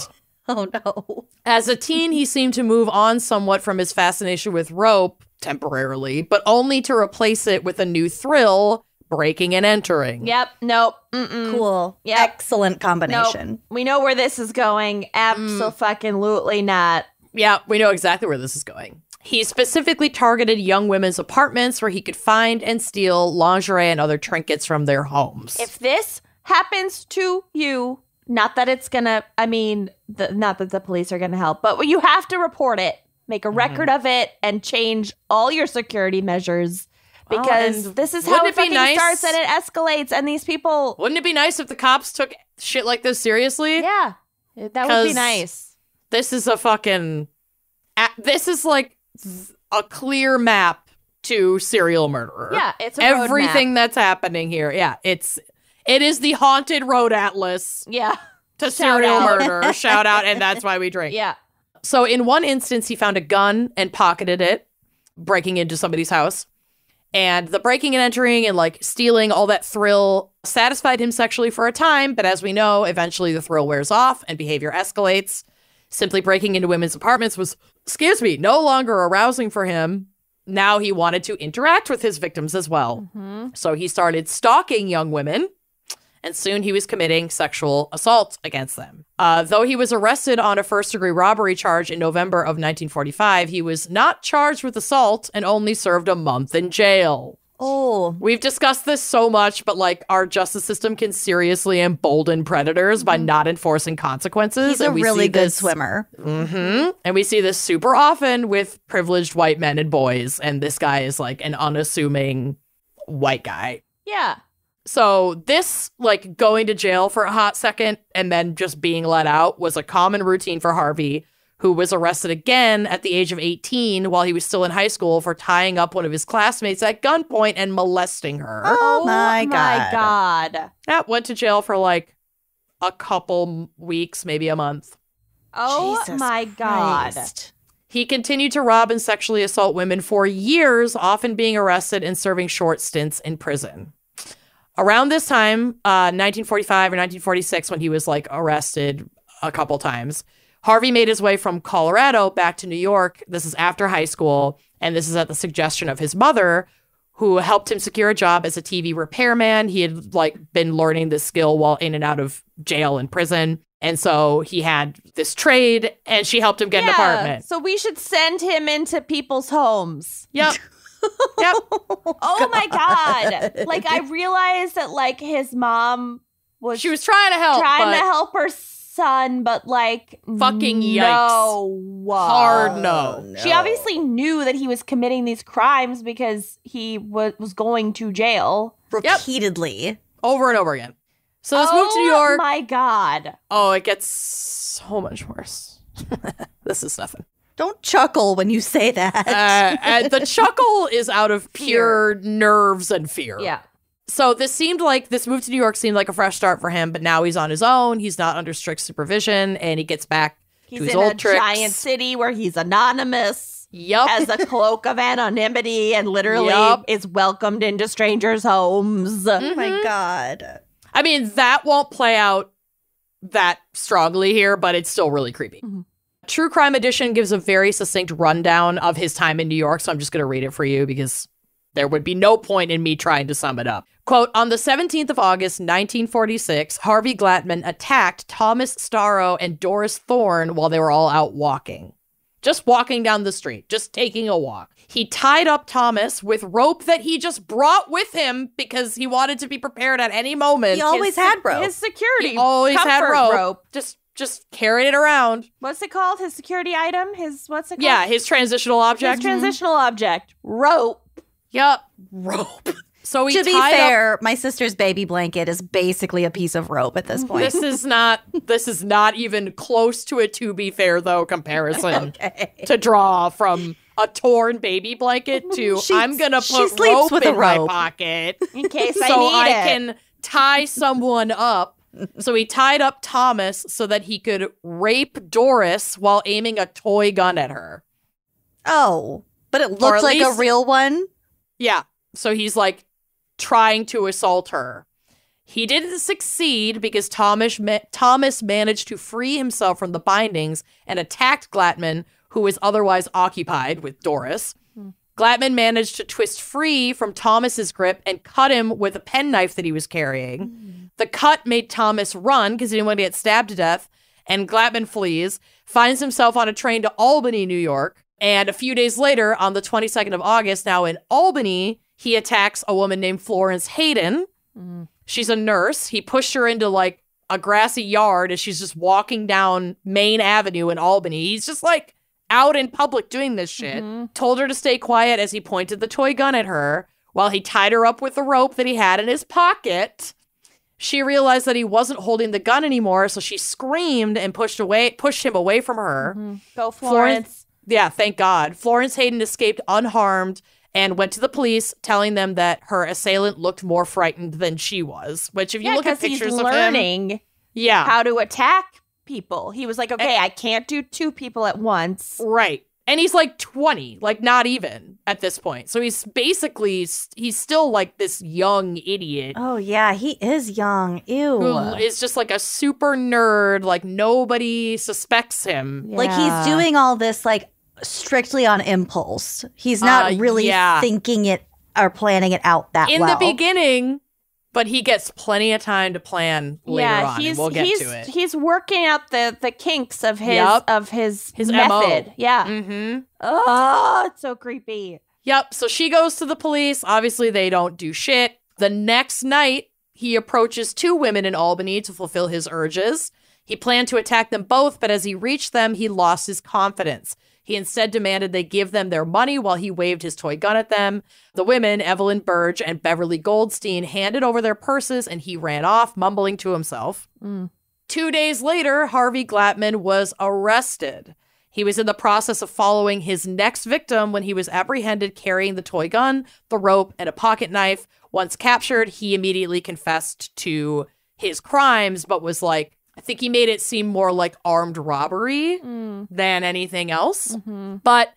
Oh no. as a teen, he seemed to move on somewhat from his fascination with rope, temporarily, but only to replace it with a new thrill, breaking and entering. Yep. Nope. Mm-mm. Cool. Yep. Excellent combination. Nope. We know where this is going. Absolutely not. Yeah, we know exactly where this is going. He specifically targeted young women's apartments where he could find and steal lingerie and other trinkets from their homes. If this happens to you, not that it's gonna, I mean, not that the police are gonna help, but you have to report it, make a record of it, and change all your security measures. Because and this is how wouldn't it it be fucking nice- starts and it escalates, and these people, Wouldn't it be nice if the cops took shit like this seriously? yeah, that would 'Cause be nice. This is a fucking... This is like a clear map to serial murderer. Yeah, it's a everything that's happening here. Yeah, it is the haunted road atlas Yeah, to Shout serial out. murder. Shout out, and that's why we drink. yeah. So in one instance, he found a gun and pocketed it, breaking into somebody's house. And the breaking and entering and like stealing, all that thrill satisfied him sexually for a time. But as we know, eventually the thrill wears off and behavior escalates. Simply breaking into women's apartments was, no longer arousing for him. Now he wanted to interact with his victims as well. So he started stalking young women. And soon he was committing sexual assault against them. Though he was arrested on a first-degree robbery charge in November of 1945, he was not charged with assault and only served a month in jail. Oh. We've discussed this so much, but like our justice system can seriously embolden predators by not enforcing consequences. He's a and we really see good this- swimmer. And we see this super often with privileged white men and boys. And this guy is like an unassuming white guy. Yeah. So this, like, going to jail for a hot second and then just being let out was a common routine for Harvey, who was arrested again at the age of 18 while he was still in high school for tying up one of his classmates at gunpoint and molesting her. Oh my God. God. Yeah, went to jail for like a couple weeks, maybe a month. Oh Jesus my God. Christ. He continued to rob and sexually assault women for years, often being arrested and serving short stints in prison. Around this time, 1945 or 1946, when he was like arrested a couple times, Harvey made his way from Colorado back to New York. This is after high school, and this is at the suggestion of his mother, who helped him secure a job as a TV repairman. He had like been learning this skill while in and out of jail and prison. And so he had this trade, and she helped him get an apartment. So we should send him into people's homes. Yep. Yep. Oh my God. Like, I realized that, like, his mom was She was trying to help. trying but to help her son, but, like, Fucking yikes. no. Hard no. She obviously knew that he was committing these crimes because he was going to jail. Repeatedly. Over and over again. So this move to New York. Oh my God. Oh, it gets so much worse. This is nothing. Don't chuckle when you say that. And the chuckle is out of pure nerves and fear. Yeah. So this move to New York seemed like a fresh start for him, but now he's on his own. He's not under strict supervision, and he gets back to his old tricks. He's in a giant city where he's anonymous. Yep. Has a cloak of anonymity and literally is welcomed into strangers' homes. Oh my God. I mean, that won't play out that strongly here, but it's still really creepy. Mm-hmm. True Crime Edition gives a very succinct rundown of his time in New York, so I'm just going to read it for you because there would be no point in me trying to sum it up. Quote, on the 17th of August, 1946, Harvey Glattman attacked Thomas Starro and Doris Thorne while they were all out walking. Just walking down the street, just taking a walk. He tied up Thomas with rope that he just brought with him because he wanted to be prepared at any moment. He always had rope. His security He always had comfort rope. Just carried it around. What's it called? His security item? What's it called? Yeah, his transitional object. His transitional object. Rope. Yup. Rope. So he To be tied fair, my sister's baby blanket is basically a piece of rope at this point. This is not even close to a to be fair though comparison to draw from a torn baby blanket to I'm gonna put rope in my pocket in case so I can tie someone up. So he tied up Thomas so that he could rape Doris while aiming a toy gun at her. Oh, but it looked like a real one? Yeah. So he's like trying to assault her. He didn't succeed because Thomas managed to free himself from the bindings and attacked Glattman, who was otherwise occupied with Doris. Glattman managed to twist free from Thomas's grip and cut him with a penknife that he was carrying. The cut made Thomas run because he didn't want to get stabbed to death, and Glattman flees, finds himself on a train to Albany, New York, and a few days later, on the 22nd of August, now in Albany, he attacks a woman named Florence Hayden. She's a nurse. He pushed her into like a grassy yard as she's just walking down Main Avenue in Albany. He's just like out in public doing this shit. Told her to stay quiet as he pointed the toy gun at her while he tied her up with the rope that he had in his pocket. She realized that he wasn't holding the gun anymore, so she screamed and pushed him away from her. Go, Florence. Yeah, thank God. Florence Hayden escaped unharmed and went to the police, telling them that her assailant looked more frightened than she was. Which, if you look at pictures of him, how to attack people. He was like, okay, I can't do two people at once. Right. And he's like 20, like not even at this point. So he's still like this young idiot. Oh, yeah, he is young. Ew. Who is just like a super nerd. Like nobody suspects him. Yeah. Like he's doing all this like strictly on impulse. He's not really thinking it or planning it out that in well. the beginning, but he gets plenty of time to plan later on, and we'll get to it. He's working out the kinks of his his method. MO. Yeah. Mm-hmm. Oh, it's so creepy. Yep. So she goes to the police. Obviously, they don't do shit. The next night, he approaches two women in Albany to fulfill his urges. He planned to attack them both, but as he reached them, he lost his confidence. He instead demanded they give them their money while he waved his toy gun at them. The women, Evelyn Burge and Beverly Goldstein, handed over their purses and he ran off, mumbling to himself. 2 days later, Harvey Glattman was arrested. He was in the process of following his next victim when he was apprehended carrying the toy gun, the rope, and a pocket knife. Once captured, he immediately confessed to his crimes, but was like, I think he made it seem more like armed robbery than anything else. But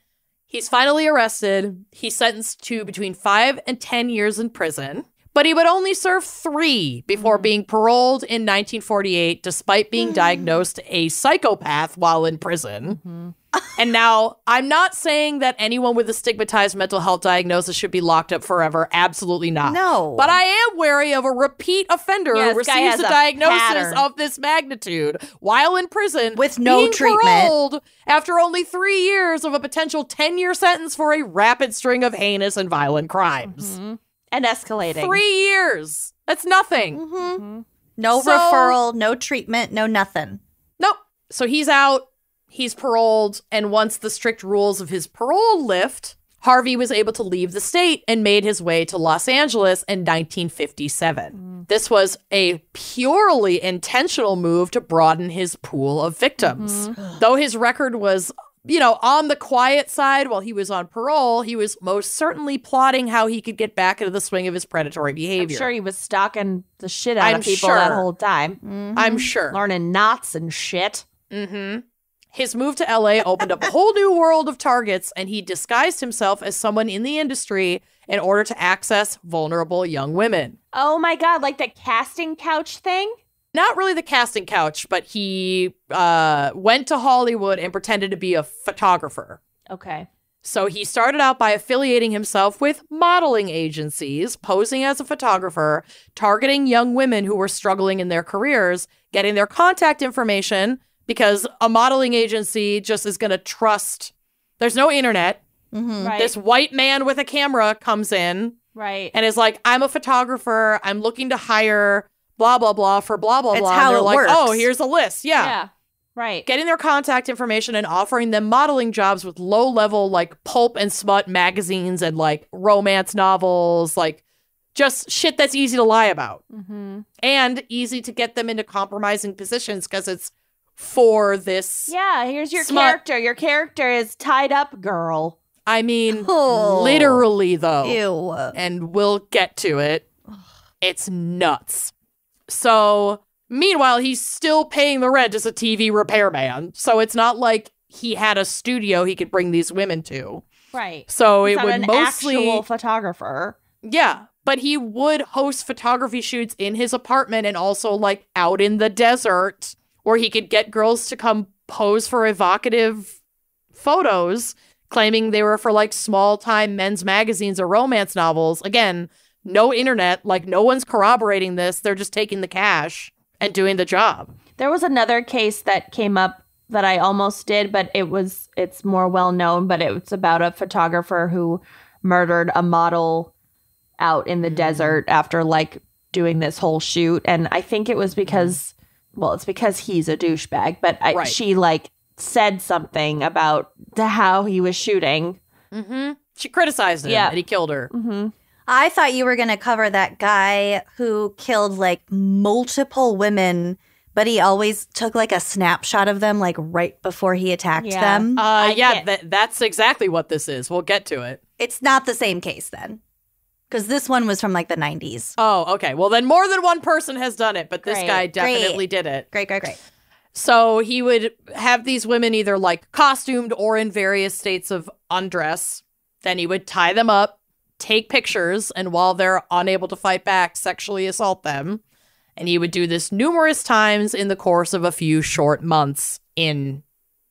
he's finally arrested. He's sentenced to between 5 and 10 years in prison. But he would only serve 3 before being paroled in 1948, despite being diagnosed a psychopath while in prison. And now, I'm not saying that anyone with a stigmatized mental health diagnosis should be locked up forever. Absolutely not. No. But I am wary of a repeat offender Yeah, who this guy receives has a a diagnosis pattern. of this magnitude while in prison With no being treatment. paroled after only 3 years of a potential 10-year sentence for a rapid string of heinous and violent crimes. And escalating. 3 years. That's nothing. No So- referral, no treatment, no nothing. Nope. So he's out, he's paroled, and once the strict rules of his parole lift, Harvey was able to leave the state and made his way to Los Angeles in 1957. This was a purely intentional move to broaden his pool of victims. Though his record was, on the quiet side while he was on parole, he was most certainly plotting how he could get back into the swing of his predatory I'm behavior. sure he was stalking the shit out I'm of people sure. that whole time. I'm sure. Learning knots and shit. His move to LA opened up a whole new world of targets, and he disguised himself as someone in the industry in order to access vulnerable young women. Oh my God, like the casting couch thing? Not really the casting couch, but he went to Hollywood and pretended to be a photographer. Okay. So he started out by affiliating himself with modeling agencies, posing as a photographer, targeting young women who were struggling in their careers, getting their contact information, because a modeling agency just is going to trust. There's no internet. Right. This white man with a camera comes in right. and is like, I'm a photographer. I'm looking to hire blah, blah, blah for blah, blah, It's blah. how and they're it like, works. oh, here's a list. Yeah. Right. Getting their contact information and offering them modeling jobs with low-level, like, pulp and smut magazines and, like, romance novels, like, just shit that's easy to lie about. And easy to get them into compromising positions because it's for this. Yeah, here's your Smut. character. Your character is tied up girl. I mean, Oh. literally, though. Ew. And we'll get to it. It's nuts. So, meanwhile, he's still paying the rent as a TV repairman. So it's not like he had a studio he could bring these women to. Right. So He's it not would an mostly, actual photographer. yeah, but he would host photography shoots in his apartment and also like out in the desert where he could get girls to come pose for evocative photos, claiming they were for like small time men's magazines or romance novels. Again, no internet, like no one's corroborating this. They're just taking the cash and doing the job. There was another case that came up that I almost did, but it's more well known, but it's about a photographer who murdered a model out in the desert after like doing this whole shoot. And I think it was because, well, it's because he's a douchebag, but Right. she like said something about how he was shooting. She criticized him Yeah. and he killed her. I thought you were going to cover that guy who killed like multiple women, but he always took like a snapshot of them like right before he attacked Yeah. them. That's exactly what this is. We'll get to it. It's not the same case then. Because this one was from like the 90s. Oh, okay. Well, then more than one person has done it, but this Great. guy definitely did it. Great. So he would have these women either like costumed or in various states of undress. Then he would tie them up, take pictures, and while they're unable to fight back, sexually assault them. And he would do this numerous times in the course of a few short months in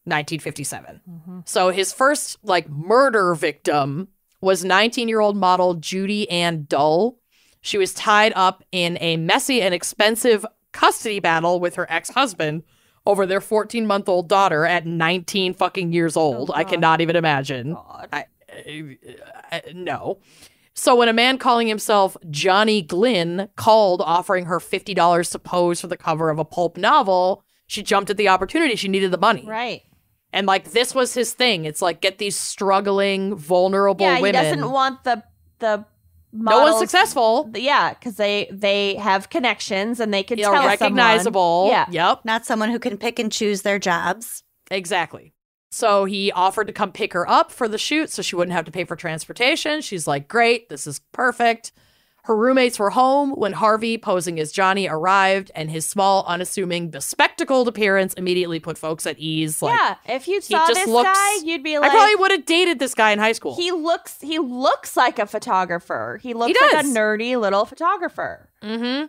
1957. So his first like murder victim was 19-year-old model Judy Ann Dull. She was tied up in a messy and expensive custody battle with her ex-husband over their 14-month-old daughter at 19 fucking years old. I cannot even imagine. No. So when a man calling himself Johnny Glynn called offering her $50 to pose for the cover of a pulp novel, she jumped at the opportunity. She needed the money. Right. And like this was his thing. It's like get these struggling, vulnerable Yeah, women. he doesn't want the No models. one's successful. Yeah, because they have connections and they can They're tell recognizable. Someone. Yeah. Yep. Not someone who can pick and choose their jobs. Exactly. So he offered to come pick her up for the shoot so she wouldn't have to pay for transportation. She's like, great, this is perfect. Her roommates were home when Harvey, posing as Johnny, arrived, and his small, unassuming, bespectacled appearance immediately put folks at ease. Like, yeah, if you saw this guy, you'd be like, I probably would have dated this guy in high school. He looks like a photographer. He looks like a nerdy little photographer. Mm-hmm.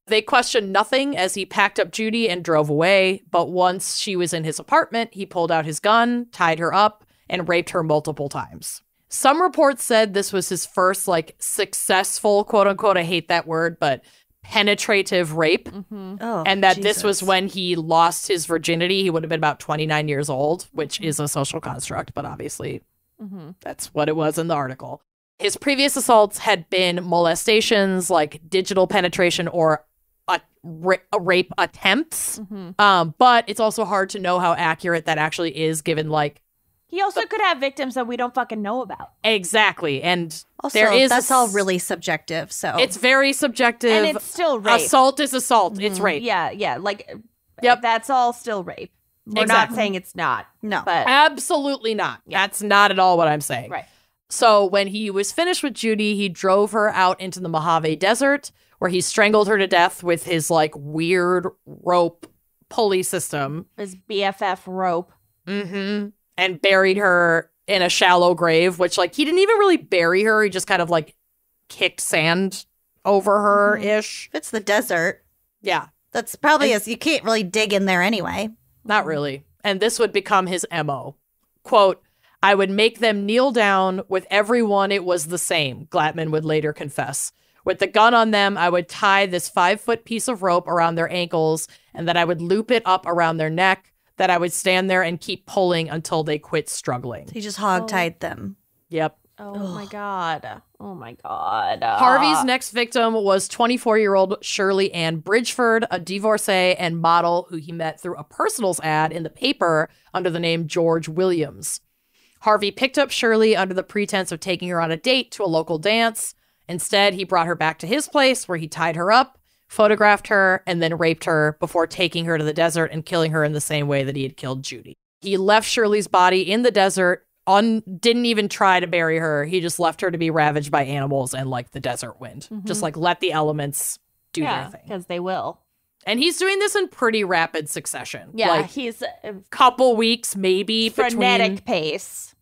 They questioned nothing as he packed up Judy and drove away, but once she was in his apartment, he pulled out his gun, tied her up, and raped her multiple times. Some reports said this was his first, like, successful, quote-unquote, I hate that word, but penetrative rape. Mm-hmm. Oh, and that Jesus. this was when he lost his virginity. He would have been about 29 years old, which is a social construct, but obviously that's what it was in the article. His previous assaults had been molestations, like digital penetration or rape attempts. But it's also hard to know how accurate that actually is, given, like, he also could have victims that we don't fucking know about. Exactly. And Also, there is that's all really subjective. So it's very subjective. And it's still rape. Assault is assault. It's rape. Yeah. Like, Yep. That's all still rape. We're not saying it's not. No. But Absolutely not. That's not at all what I'm saying. right. So when he was finished with Judy, he drove her out into the Mojave Desert, where he strangled her to death with his, like, weird rope pulley system. His BFF rope. Mm-hmm. And buried her in a shallow grave, which, like, he didn't even really bury her. He just kind of, like, kicked sand over her-ish. if it's the desert, Yeah. that's probably you can't really dig in there anyway. Not really. And this would become his MO. Quote, I would make them kneel down. With everyone, it was the same, Glatman would later confess. With the gun on them, I would tie this 5-foot piece of rope around their ankles, and then I would loop it up around their neck, that I would stand there and keep pulling until they quit struggling. He just hogtied them. Yep. Oh my God. Oh my God. Harvey's next victim was 24-year-old Shirley Ann Bridgeford, a divorcee and model who he met through a personals ad in the paper under the name George Williams. Harvey picked up Shirley under the pretense of taking her on a date to a local dance. Instead, he brought her back to his place where he tied her up, photographed her, and then raped her before taking her to the desert and killing her in the same way that he had killed Judy. He left Shirley's body in the desert, didn't even try to bury her. He just left her to be ravaged by animals and, like, the desert wind. Just, like, let the elements do their thing. Because they will. And he's doing this in pretty rapid succession. Yeah, like, he's a couple weeks, maybe. frenetic pace.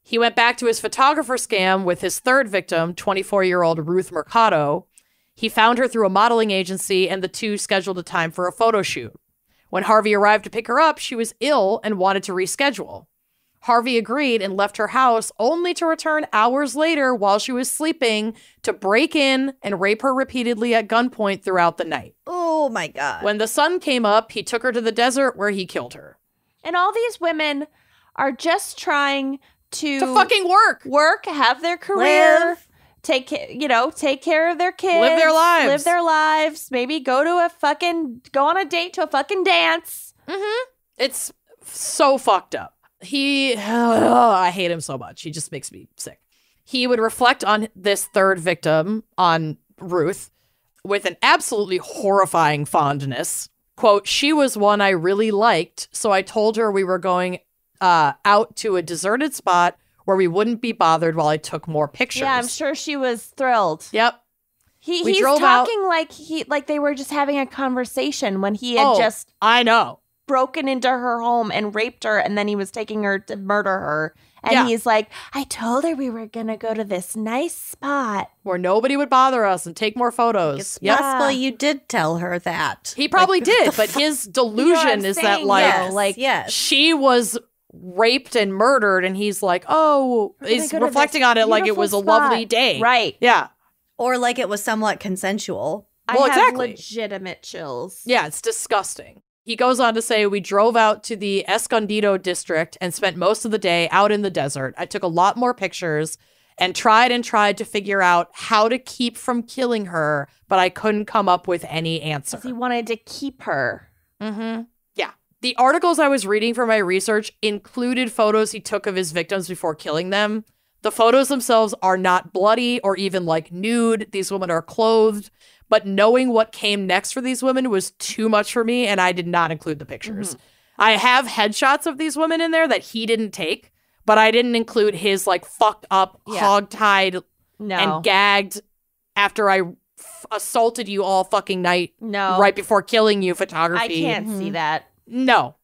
He went back to his photographer scam with his third victim, 24-year-old Ruth Mercado. He found her through a modeling agency, and the two scheduled a time for a photo shoot. When Harvey arrived to pick her up, she was ill and wanted to reschedule. Harvey agreed and left her house, only to return hours later while she was sleeping to break in and rape her repeatedly at gunpoint throughout the night. Oh my God. When the sun came up, he took her to the desert where he killed her. And all these women are just trying to fucking work. Have their career, Live. take care of their kids, Live their lives. maybe go on a date to a fucking dance. It's so fucked up. I hate him so much. He just makes me sick. He would reflect on this third victim, on Ruth, with an absolutely horrifying fondness. Quote, she was one I really liked, so I told her we were going out to a deserted spot where we wouldn't be bothered while I took more pictures. Yeah, I'm sure she was thrilled. Yep. He's drove talking like they were just having a conversation when he had just I know. broken into her home and raped her, and then he was taking her to murder her. And he's like, I told her we were going to go to this nice spot Where nobody would bother us and take more photos. It's Yep. possible you did tell her that. He probably did, but his delusion is that, like, yes. she was raped and murdered, and he's like, oh, he's go to reflecting this on it like it was a beautiful lovely spot. day. Right. Yeah. Or like it was somewhat consensual. Well, I have exactly. legitimate chills. Yeah, it's disgusting. He goes on to say, we drove out to the Escondido district and spent most of the day out in the desert. I took a lot more pictures and tried to figure out how to keep from killing her, but I couldn't come up with any answer. He wanted to keep her. Mm-hmm. Yeah. The articles I was reading for my research included photos he took of his victims before killing them. The photos themselves are not bloody or even like nude. These women are clothed. But knowing what came next for these women was too much for me, and I did not include the pictures. I have headshots of these women in there that he didn't take, but I didn't include his like fucked up, hog-tied, and gagged after I assaulted you all fucking night No. right before killing you photography. I can't see that. No.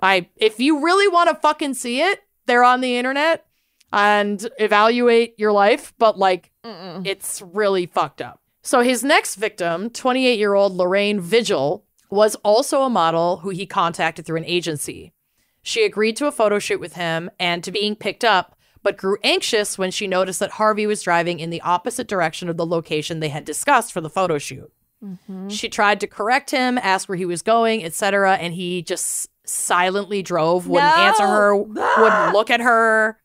If you really want to fucking see it, they're on the internet and evaluate your life, but like it's really fucked up. So his next victim, 28-year-old Lorraine Vigil, was also a model who he contacted through an agency. She agreed to a photo shoot with him and to being picked up, but grew anxious when she noticed that Harvey was driving in the opposite direction of the location they had discussed for the photo shoot. She tried to correct him, ask where he was going, etc., and he just silently drove, wouldn't answer her, wouldn't look at her.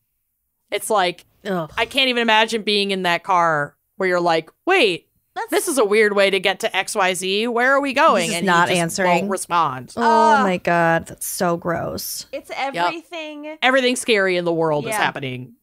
It's like, I can't even imagine being in that car where you're like, wait, this is a weird way to get to XYZ. Where are we going? He's and not he just answering. won't respond. Oh my God, that's so gross. It's everything. Everything scary in the world is happening.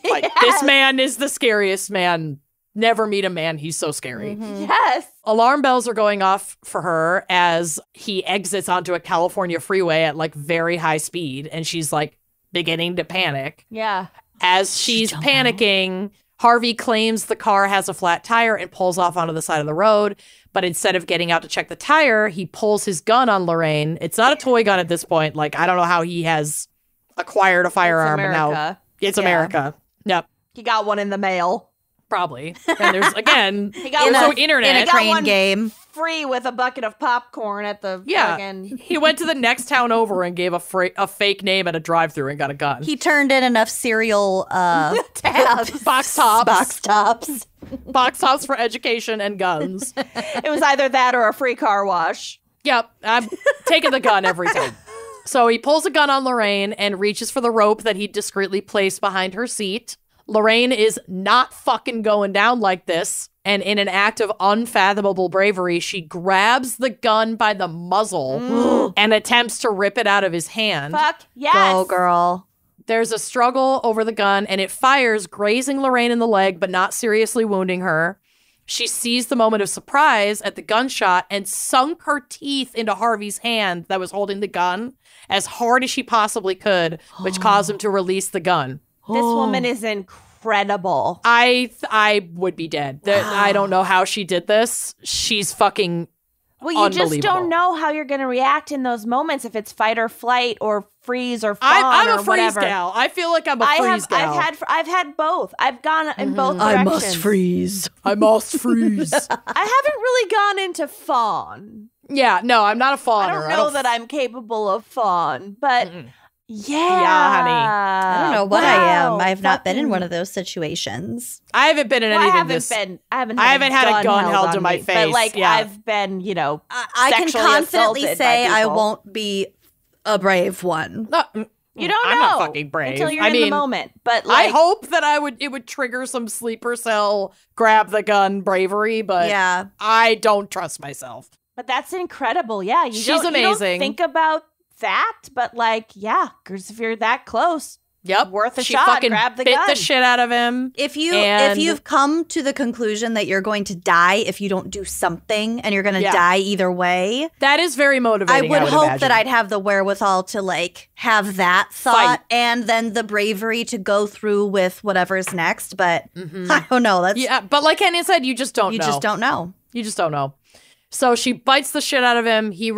Like, this man is the scariest man. Never meet a man. He's so scary. Yes. Alarm bells are going off for her as he exits onto a California freeway at like very high speed. And she's like beginning to panic. Yeah. As she's panicking, Harvey claims the car has a flat tire and pulls off onto the side of the road. But instead of getting out to check the tire, he pulls his gun on Lorraine. It's not a toy gun at this point. Like, I don't know how he has acquired a firearm. It's Now America. it's America. Yep. He got one in the mail. Probably. And there's, again, He got also one internet. In a train game. free with a bucket of popcorn at the friggin' He went to the next town over and gave a fake name at a drive-thru and got a gun. He turned in enough cereal tabs. Box tops. box tops. Box tops for education and guns. It was either that or a free car wash. Yep, I'm taking the gun every time. So he pulls a gun on Lorraine and reaches for the rope that he discreetly placed behind her seat. Lorraine is not fucking going down like this. And in an act of unfathomable bravery, she grabs the gun by the muzzle and attempts to rip it out of his hand. Fuck yes. Go, girl. There's a struggle over the gun and it fires, grazing Lorraine in the leg, but not seriously wounding her. She seized the moment of surprise at the gunshot and sunk her teeth into Harvey's hand that was holding the gun as hard as she possibly could, which caused him to release the gun. This woman is incredible. I would be dead. I don't know how she did this. She's fucking Well, you just unbelievable. don't know how you're going to react in those moments if it's fight or flight or freeze or fawn I'm or a freeze whatever. gal. I feel like I'm a freeze gal. I've had both. I've gone in both directions. freeze. I must freeze. I haven't really gone into fawn. Yeah, no, I'm not a fawner. I don't know that I'm capable of fawn, but yeah, honey. I don't know what I am. Wow, I've not been in fucking- one of those situations. I haven't been in Well, anything I haven't this. had a gun held to on my me, face, but like yeah. I've been, I can sexually confidently assaulted say by I people. won't be a brave one. You don't I'm know not fucking brave. until you're I in the mean, moment. But I like, hope that it would trigger some sleeper cell grab the gun bravery, but Yeah. I don't trust myself. but that's incredible. Yeah, She's you don't amazing. think about that, but like, yeah, because if you're that close, Yep, worth a she shot. fucking Grab the bit gun. the shit out of him. If And- you've come to the conclusion that you're going to die if you don't do something and you're going to Yeah. die either way, That is very I motivating. would hope imagine. that I'd have the wherewithal to like have that thought Fight. and then the bravery to go through with whatever's next. But I don't know. That's Yeah, but like Kenny said, you just don't you know. just don't know. You just don't know. So she bites the shit out of him. He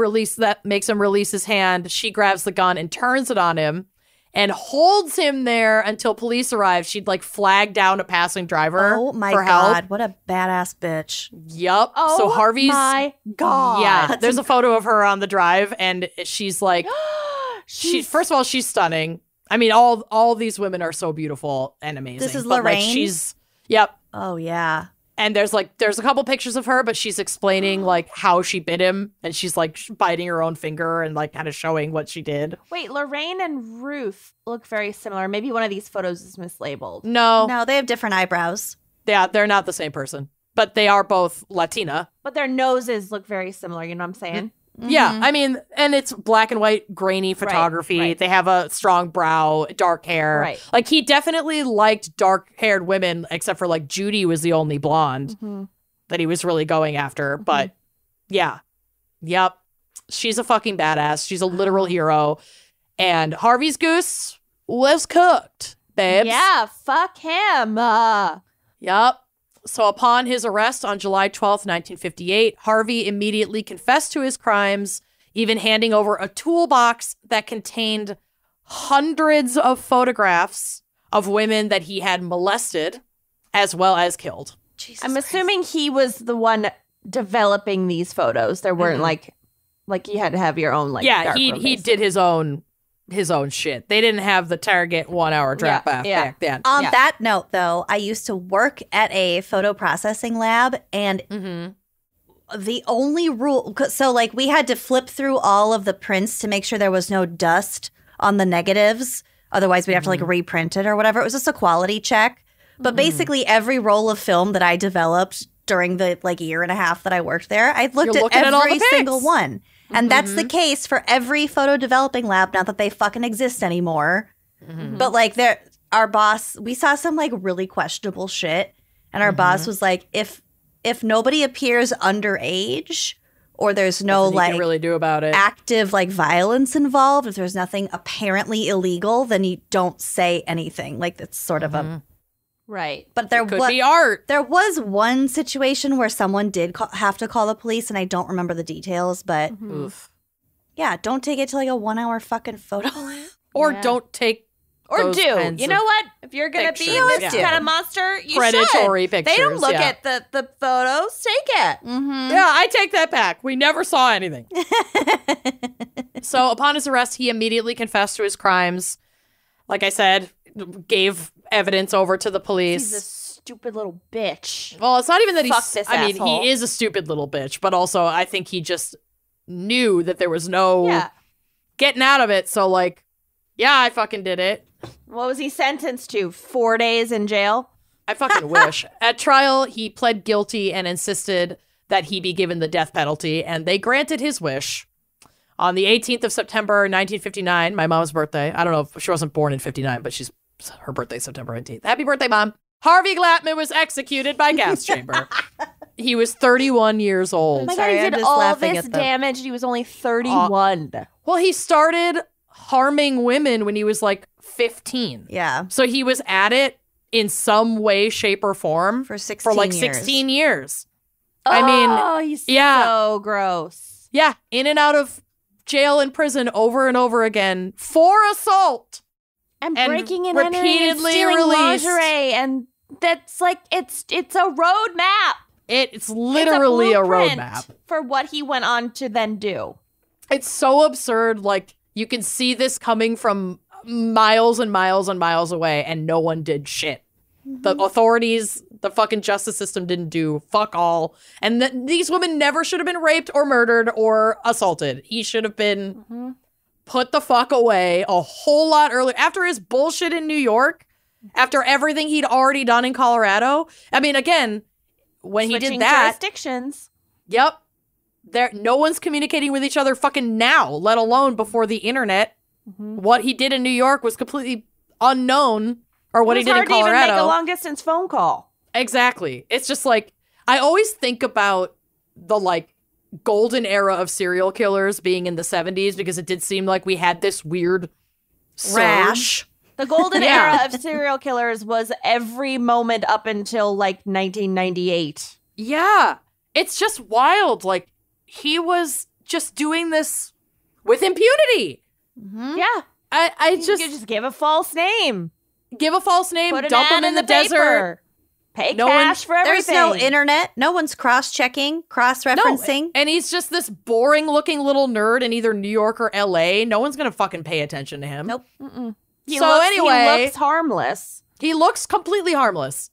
makes him release his hand. She grabs the gun and turns it on him and holds him there until police arrive. She'd like flag down a passing driver Oh my for God. help. What a badass bitch. Yup. oh So Harvey's my god, yeah. There's a photo of her on the drive, and she's like, first of all, she's stunning. I mean, all these women are so beautiful and amazing. This is But, like, Lorraine? yep. Oh, yeah. And there's a couple pictures of her, but she's explaining like how she bit him, and she's like biting her own finger and like kind of showing what she did. Wait, Lorraine and Ruth look very similar. Maybe one of these photos is mislabeled. No, No, they have different eyebrows. yeah, they're not the same person, but they are both Latina. But their noses look very similar. You know what I'm saying? Yeah, I mean, and it's black and white, grainy photography. right. They have a strong brow, dark hair. Right. Like he definitely liked dark-haired women, except for like Judy was the only blonde that he was really going after. But yeah, yep, she's a fucking badass. She's a literal hero. And Harvey's goose was cooked, babes. Yeah, fuck him. Yep. So upon his arrest on July 12th, 1958, Harvey immediately confessed to his crimes, even handing over a toolbox that contained hundreds of photographs of women that he had molested as well as killed. Jesus I'm Christ. assuming he was the one developing these photos. There weren't like you had to have your own dark room, he did his own shit. They didn't have the Target 1 hour trap back then. On that note, though, I used to work at a photo processing lab, and the only rule, so like we had to flip through all of the prints to make sure there was no dust on the negatives. Otherwise, we'd have to like reprint it or whatever. It was just a quality check. But basically, every roll of film that I developed during the like year and a half that I worked there, I looked at every single one. And that's the case for every photo developing lab, not that they fucking exist anymore. But like our boss, we saw some like really questionable shit. And our boss was like, if nobody appears underage or there's no Nothing you can really do about it. active like violence involved, if there's nothing apparently illegal, then you don't say anything. Like it's sort of a... Right. But there Could be art. There was one situation where someone did have to call the police, and I don't remember the details, but Oof. yeah, don't take it to like a 1 hour fucking photo. Or don't take Or those do. kinds You of know what? If you're going to be pictures. this Yeah. kind of monster, you predatory should. pictures. They don't look yeah. at the photos. Take it. Yeah, I take that back. We never saw anything. So upon his arrest, he immediately confessed to his crimes. Like I said, gave evidence over to the police. He's a stupid little bitch. Well, it's not even that Fuck he's... this I mean, asshole. he is a stupid little bitch, but also I think he just knew that there was no getting out of it. So like, yeah, I fucking did it. What was he sentenced to? 4 days in jail? I fucking wish. At trial, he pled guilty and insisted that he be given the death penalty, and they granted his wish. On the 18th of September, 1959, my mom's birthday. I don't know if she wasn't born in 59, but her birthday, September 18th. Happy birthday, Mom. Harvey Glattman was executed by gas chamber. He was 31 years old. Oh my Sorry, God, he I'm did just all laughing this at the- damage. He was only 31. Well, he started harming women when he was like 15. Yeah. So he was at it in some way, shape, or form For 16 like years. 16 years. Oh, I mean, he's yeah. so gross. Yeah, in and out of jail and prison over and over again for assault. And And breaking and entering and repeatedly stealing released. lingerie. And that's like, it's a roadmap. It's literally a blueprint roadmap. for what he went on to then do. It's so absurd. Like, you can see this coming from miles and miles and miles away, and no one did shit. The authorities, the fucking justice system didn't do fuck all. And these women never should have been raped or murdered or assaulted. He should have been put the fuck away a whole lot earlier. After his bullshit in New York, after everything he'd already done in Colorado. I mean, again, when he Switching did that, jurisdictions. yep, no one's communicating with each other fucking now, let alone before the internet. What he did in New York was completely unknown, or what he did in It's hard to even Colorado. make a long distance phone call. Exactly. It's just like, I always think about the like golden era of serial killers being in the 70s, because it did seem like we had this weird surge. The golden Yeah. era of serial killers was every moment up until like 1998. Yeah. It's just wild. Like, he was just doing this with impunity. Yeah. I You could just give a false name. give a false name, Put an dump ad him in the desert. paper. Pay No cash for There's everything. no internet. No one's cross-checking, cross-referencing. And he's just this boring looking little nerd in either New York or LA. No one's going to fucking pay attention to him. Nope. He So looks, anyway- he looks harmless. He looks completely harmless.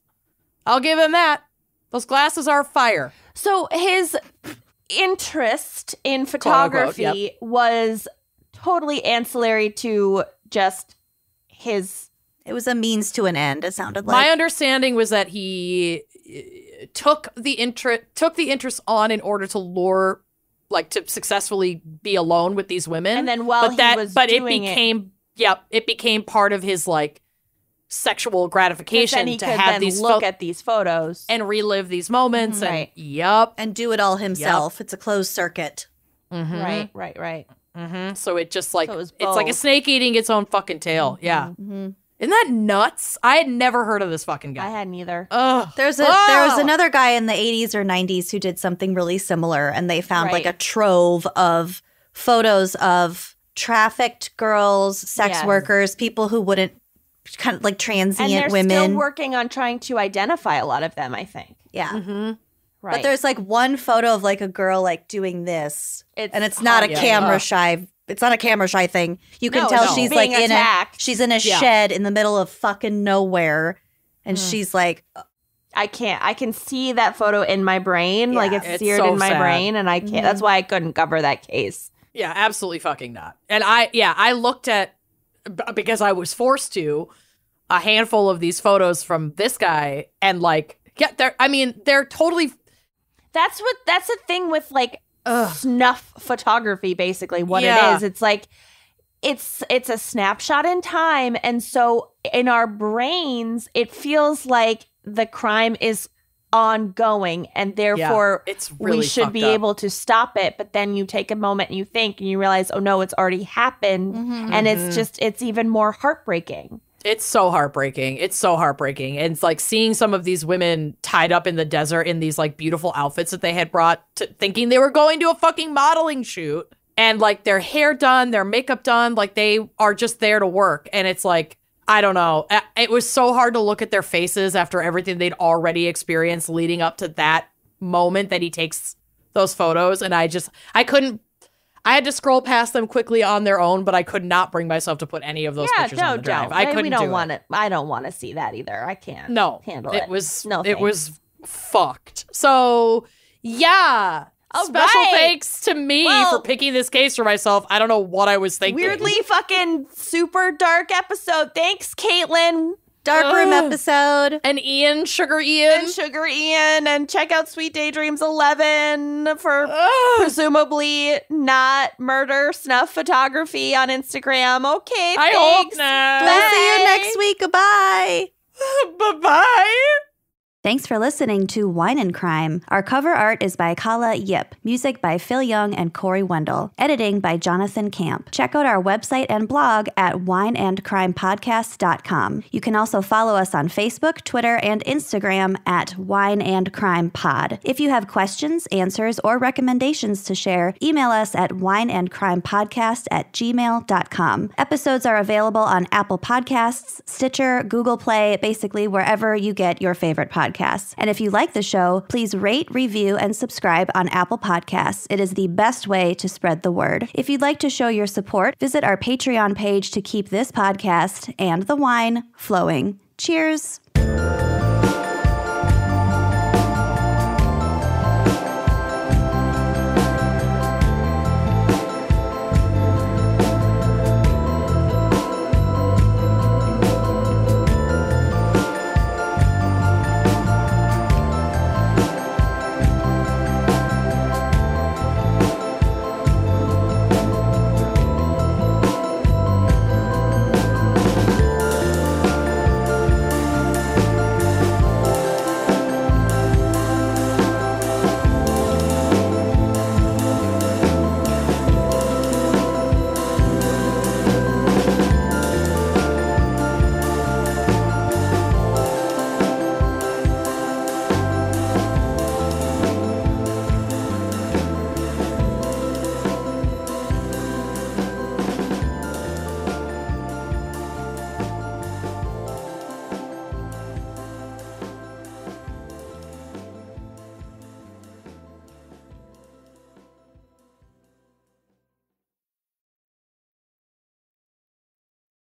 I'll give him that. Those glasses are fire. So his interest in unquote, photography was totally ancillary to just his. It was a means to an end, it sounded like. My understanding was that he took the interest on in order to lure, like, to successfully be alone with these women. And then while it became part of his like sexual 'Cause gratification then he to could have then these look at these photos. and relive these moments. Right. And yep. and do it all himself. It's a closed circuit. Right. So So it just like So it was it's like a both. snake eating its own fucking tail. Yeah. Isn't that nuts? I had never heard of this fucking guy. I hadn't either. Ugh. There was another guy in the 80s or 90s who did something really similar, and they found like a trove of photos of trafficked girls, sex workers, people who wouldn't, kind of like transient women. And they're still working on trying to identify a lot of them, I think. Yeah. Right. But there's like one photo of like a girl like doing this, and it's not a camera shy. It's not a camera shy thing. You can tell she's like she's in a shed in the middle of fucking nowhere, and she's like, I can see that photo in my brain, like it's seared so in my brain, and I can't. That's why I couldn't cover that case. Yeah, absolutely fucking not. And I looked at, because I was forced to, a handful of these photos from this guy, and like, they're totally. That's the thing with like snuff photography, basically what it is. It's like it's a snapshot in time, and so in our brains it feels like the crime is ongoing, and therefore it's really we should be able to stop it. But then you take a moment and you think, and you realize, oh no, it's already happened, and it's even more heartbreaking. It's so heartbreaking. It's so heartbreaking. And it's like seeing some of these women tied up in the desert in these like beautiful outfits that they had brought, thinking they were going to a fucking modeling shoot, and like their hair done, their makeup done, like they are just there to work. And it's like, I don't know. It was so hard to look at their faces after everything they'd already experienced leading up to that moment that he takes those photos. And I had to scroll past them quickly on their own, but I could not bring myself to put any of those pictures on the drive. I couldn't do it. I don't want to see that either. I can't. Handle it. It was fucked. So yeah. Special thanks to me for picking this case for myself. I don't know what I was thinking. Weirdly fucking super dark episode. Thanks, Caitlin. Dark room episode. And Sugar Ian. And check out Sweet Daydreams 11 for presumably not murder snuff photography on Instagram. Okay, I thanks. hope not. We'll see you next week. Goodbye. Bye-bye. Thanks for listening to Wine and Crime. Our cover art is by Kala Yip. Music by Phil Young and Corey Wendell. Editing by Jonathan Camp. Check out our website and blog at wineandcrimepodcast.com. You can also follow us on Facebook, Twitter, and Instagram at Wine and Crime Pod. If you have questions, answers, or recommendations to share, email us at wineandcrimepodcast@gmail.com. Episodes are available on Apple Podcasts, Stitcher, Google Play, basically wherever you get your favorite podcasts. And if you like the show, please rate, review, and subscribe on Apple Podcasts. It is the best way to spread the word. If you'd like to show your support, visit our Patreon page to keep this podcast and the wine flowing. Cheers.